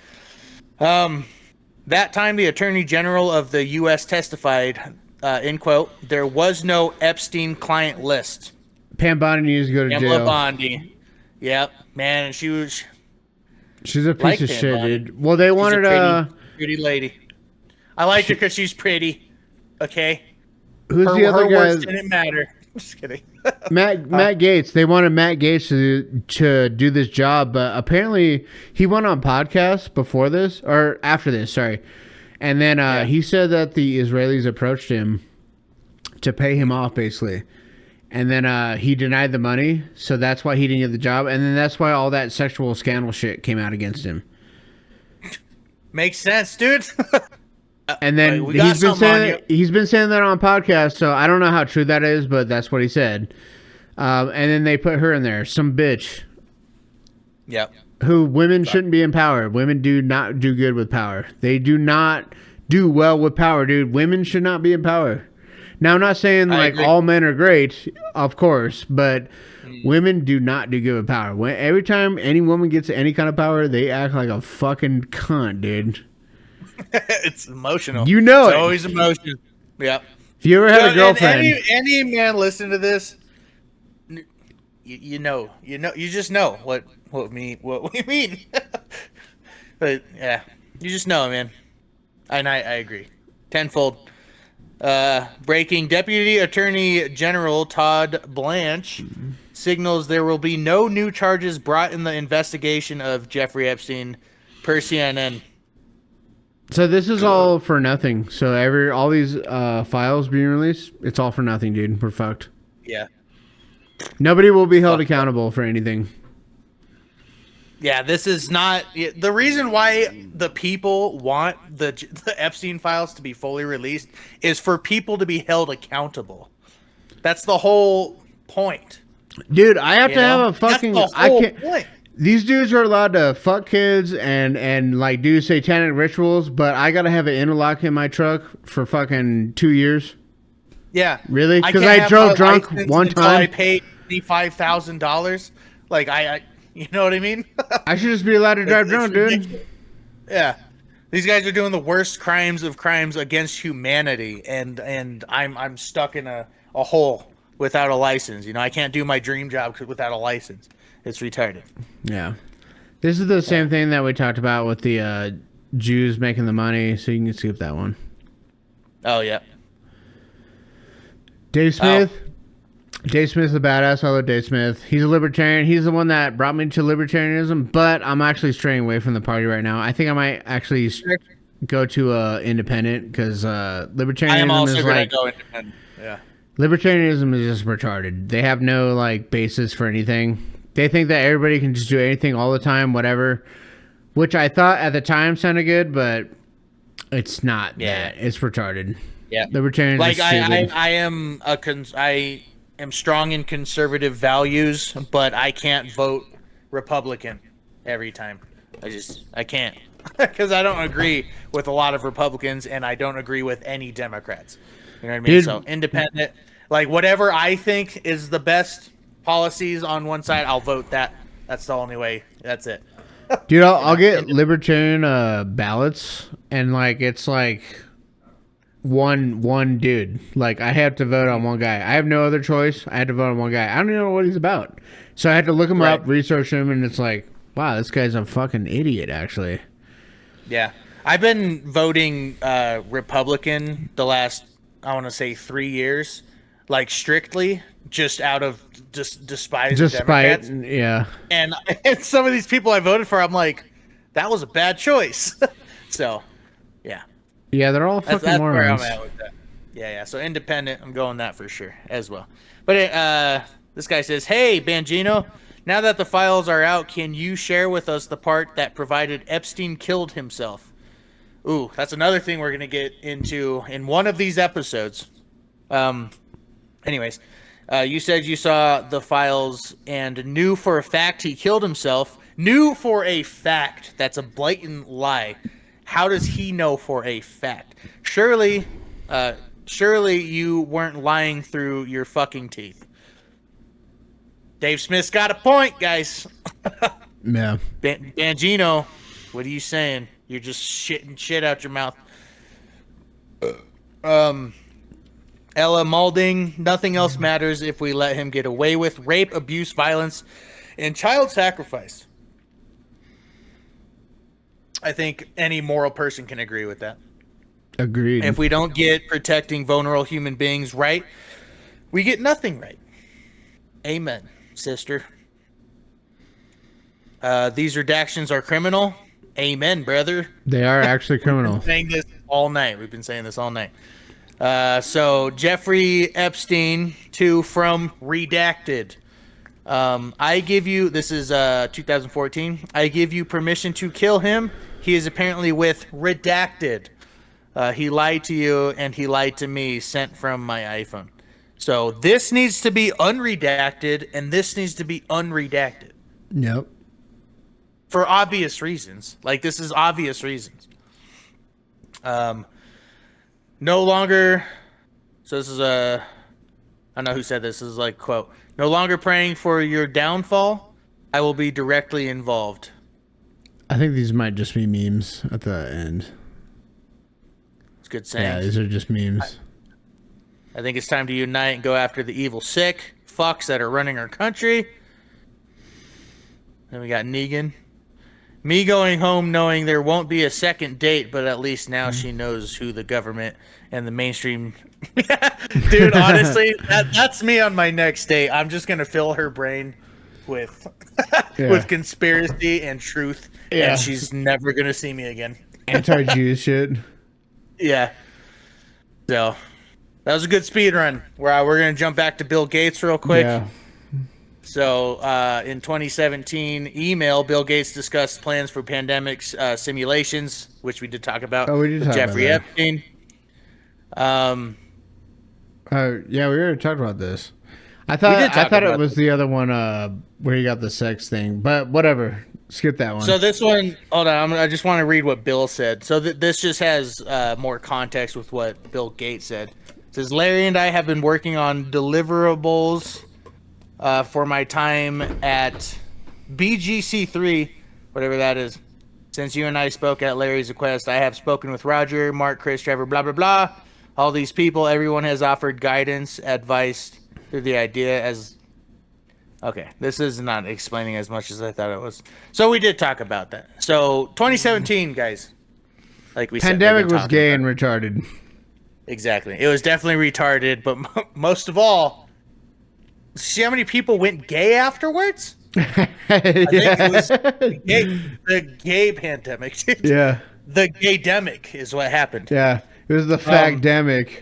That time the Attorney General of the U.S. testified, in quote, there was no Epstein client list. Pam Bondi needs to go to Pamela jail. Bondi. Yep, man, and she's a piece of shit, Bondi. dude. Well, they wanted a pretty lady. I liked her because she's pretty. Okay. Who's the other guy? Words didn't matter. Just kidding. Matt Gaetz. They wanted Matt Gaetz to do this job, but apparently he went on podcasts before this or after this. Sorry, and then he said that the Israelis approached him to pay him off, basically. And then he denied the money, so that's why he didn't get the job. And then that's why all that sexual scandal shit came out against him. Makes sense, dude. And then he's been saying that on podcasts, so I don't know how true that is, but that's what he said. And then they put her in there, some bitch. Yep. Who women shouldn't be in power. Women do not do good with power. They do not do well with power, dude. Women should not be in power. Now, I'm not saying like all men are great, of course, but women do not do good with power. Every time any woman gets any kind of power, they act like a fucking cunt, dude. It's emotional. You know it's always emotional. Yep. If you ever had a girlfriend, any man listen to this, you just know what we mean. But yeah, you just know, man. And I agree, tenfold. Breaking Deputy Attorney General Todd Blanche signals there will be no new charges brought in the investigation of Jeffrey Epstein, per CNN. So this is all for nothing. So all these files being released, it's all for nothing, dude. We're fucked. Yeah. Nobody will be held accountable for anything. Yeah, this is not the reason why the people want the Epstein files to be fully released is for people to be held accountable. That's the whole point. Dude, I have to have a fucking. That's the whole point. These dudes are allowed to fuck kids and like do satanic rituals, but I gotta have an interlock in my truck for fucking 2 years. Yeah, really? Because I drove drunk one time. I $75,000. Like I, you know what I mean? I should just be allowed to drive It's drone, dude. ridiculous. Yeah. These guys are doing the worst crimes of crimes against humanity, and I'm stuck in a hole without a license. You know, I can't do my dream job without a license. It's retarded. Yeah. This is the same thing that we talked about with the Jews making the money, so you can skip that one. Oh yeah. Dave Smith. Dave Smith's a badass. I love Dave Smith. He's a libertarian. He's the one that brought me to libertarianism, but I'm actually straying away from the party right now. I think I might actually go to independent, because libertarianism I am also is going like... to go independent. Yeah. Libertarianism is just retarded. They have no like basis for anything. They think that everybody can just do anything all the time, whatever. Which I thought at the time sounded good, but it's not that. It's retarded. Yeah. Libertarians Like are stupid. I am strong in conservative values, but I can't vote Republican every time. I can't. Because I don't agree with a lot of Republicans, and I don't agree with any Democrats. You know what I mean? Dude. So independent, like whatever I think is the best policies on one side, I'll vote that. That's the only way. That's it. Dude, I'll get libertarian ballots, and like it's like one dude. Like I have to vote on one guy. I have no other choice. I had to vote on one guy. I don't even know what he's about. So I had to look him up, research him, and it's like, wow, this guy's a fucking idiot, actually. Yeah. I've been voting Republican the last, I want to say 3 years, like strictly just out of despise Democrats. Yeah. And some of these people I voted for, I'm like, that was a bad choice. So, yeah. Yeah, they're all fucking That's where I'm morons. at with that. Yeah. So independent, I'm going that for sure as well. But this guy says, "Hey, Bangino, now that the files are out, can you share with us the part that provided Epstein killed himself?" Ooh, that's another thing we're gonna get into in one of these episodes. Anyways, you said you saw the files and knew for a fact he killed himself. Knew for a fact. That's a blatant lie. How does he know for a fact? Surely you weren't lying through your fucking teeth. Dave Smith's got a point, guys. Yeah. Bangino, what are you saying? You're just shitting shit out your mouth. Ella Maulding, nothing else matters if we let him get away with rape, abuse, violence, and child sacrifice. I think any moral person can agree with that. Agreed. If we don't get protecting vulnerable human beings right, we get nothing right. Amen, sister. These redactions are criminal. Amen, brother. They are actually criminal. We've been saying this all night. We've been saying this all night. So Jeffrey Epstein from Redacted. I give you, this is 2014. I give you permission to kill him. He is apparently with Redacted. He lied to you and he lied to me, sent from my iPhone. So this needs to be unredacted and this needs to be unredacted. Yep. For obvious reasons. Like, this is obvious reasons. No longer... So this is a... I don't know who said this. This is like, quote, "No longer praying for your downfall. I will be directly involved." I think these might just be memes at the end. It's good saying. Yeah, these are just memes. I think it's time to unite and go after the evil sick fucks that are running our country. Then we got Negan. Me going home knowing there won't be a second date, but at least now she knows who the government and the mainstream... Dude, honestly, that's me on my next date. I'm just going to fill her brain with with conspiracy and truth, and she's never going to see me again. Anti-Jew shit. Yeah. So, that was a good speed run. We're going to jump back to Bill Gates real quick. Yeah. So, in 2017, Bill Gates discussed plans for pandemics simulations, which we did talk about. Oh, we did with talk Jeffrey about Epstein. Yeah, we already talked about this. I thought it was the other one where you got the sex thing, but whatever. Skip that one. So this one, hold on. I just want to read what Bill said. So this just has more context with what Bill Gates said. It says, "Larry and I have been working on deliverables for my time at BGC3, whatever that is. Since you and I spoke at Larry's request, I have spoken with Roger, Mark, Chris, Trevor, blah, blah, blah. All these people, everyone has offered guidance, advice through the idea as... Okay, this is not explaining as much as I thought it was. So we did talk about that. So 2017, guys. Like we Pandemic said, was gay and retarded. Exactly. It was definitely retarded, but most of all, see how many people went gay afterwards? I think it was the gay pandemic. Yeah. The gay-demic is what happened. Yeah. It was the fag-demic.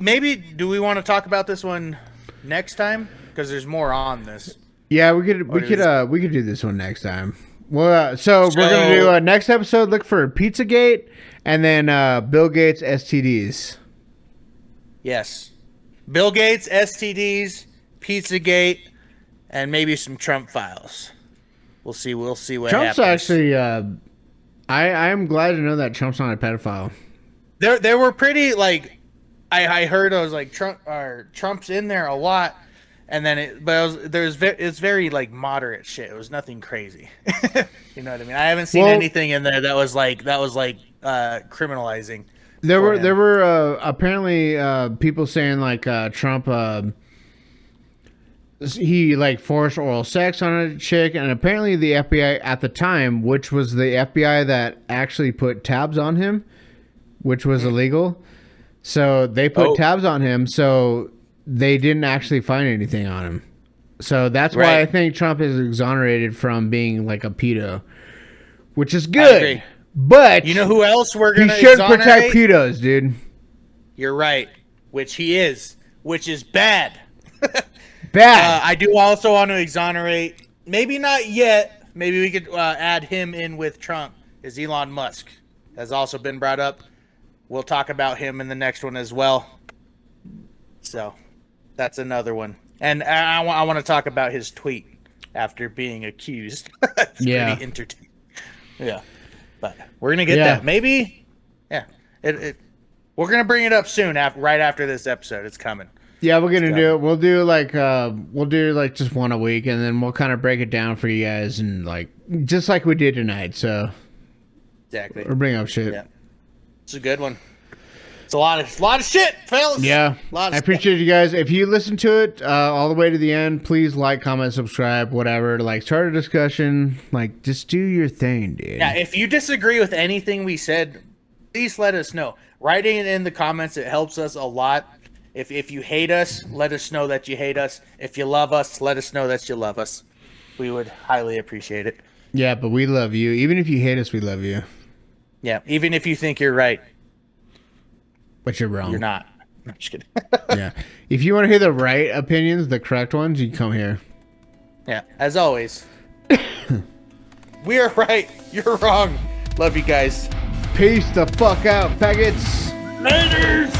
Maybe, do we want to talk about this one next time? Because there's more on this. Yeah, we could do this one next time. Well, so we're gonna do next episode. Look for Pizzagate, and then Bill Gates STDs. Yes, Bill Gates STDs, Pizzagate, and maybe some Trump files. We'll see what Trump's happens. actually. I am glad to know that Trump's not a pedophile. They were pretty like. I heard I was like Trump's in there a lot. And then it's very like moderate shit. It was nothing crazy. You know what I mean? I haven't seen anything in there that was like criminalizing. There were apparently people saying like Trump he like forced oral sex on a chick, and apparently the FBI at the time, which was the FBI that actually put tabs on him, which was illegal. So they put tabs on him. So they didn't actually find anything on him. So that's why I think Trump is exonerated from being like a pedo, which is good. But you know who else we're going to exonerate? He should protect pedos, dude. You're right. Which he is. Which is bad. Bad. I do also want to exonerate, maybe not yet, maybe we could add him in with Trump, is Elon Musk. Has also been brought up. We'll talk about him in the next one as well. So... that's another one. And I want to talk about his tweet after being accused. It's pretty entertaining. Yeah. But we're going to get that. Maybe. Yeah. We're going to bring it up soon, right after this episode. It's coming. Yeah, we're going to do it. We'll do like just one a week, and then we'll kind of break it down for you guys, and like just like we did tonight. So exactly. We'll bring up shit. Yeah. It's a good one. It's a lot of shit, fellas. Yeah, I appreciate you guys. If you listen to it all the way to the end, please like, comment, subscribe, whatever. Like, start a discussion. Like, just do your thing, dude. Yeah, if you disagree with anything we said, please let us know. Writing it in the comments, it helps us a lot. If you hate us, let us know that you hate us. If you love us, let us know that you love us. We would highly appreciate it. Yeah, but we love you. Even if you hate us, we love you. Yeah, even if you think you're right. But you're wrong. You're not. I'm just kidding. Yeah. If you want to hear the right opinions, the correct ones, you can come here. Yeah. As always, we are right. You're wrong. Love you guys. Peace the fuck out, faggots. Laters.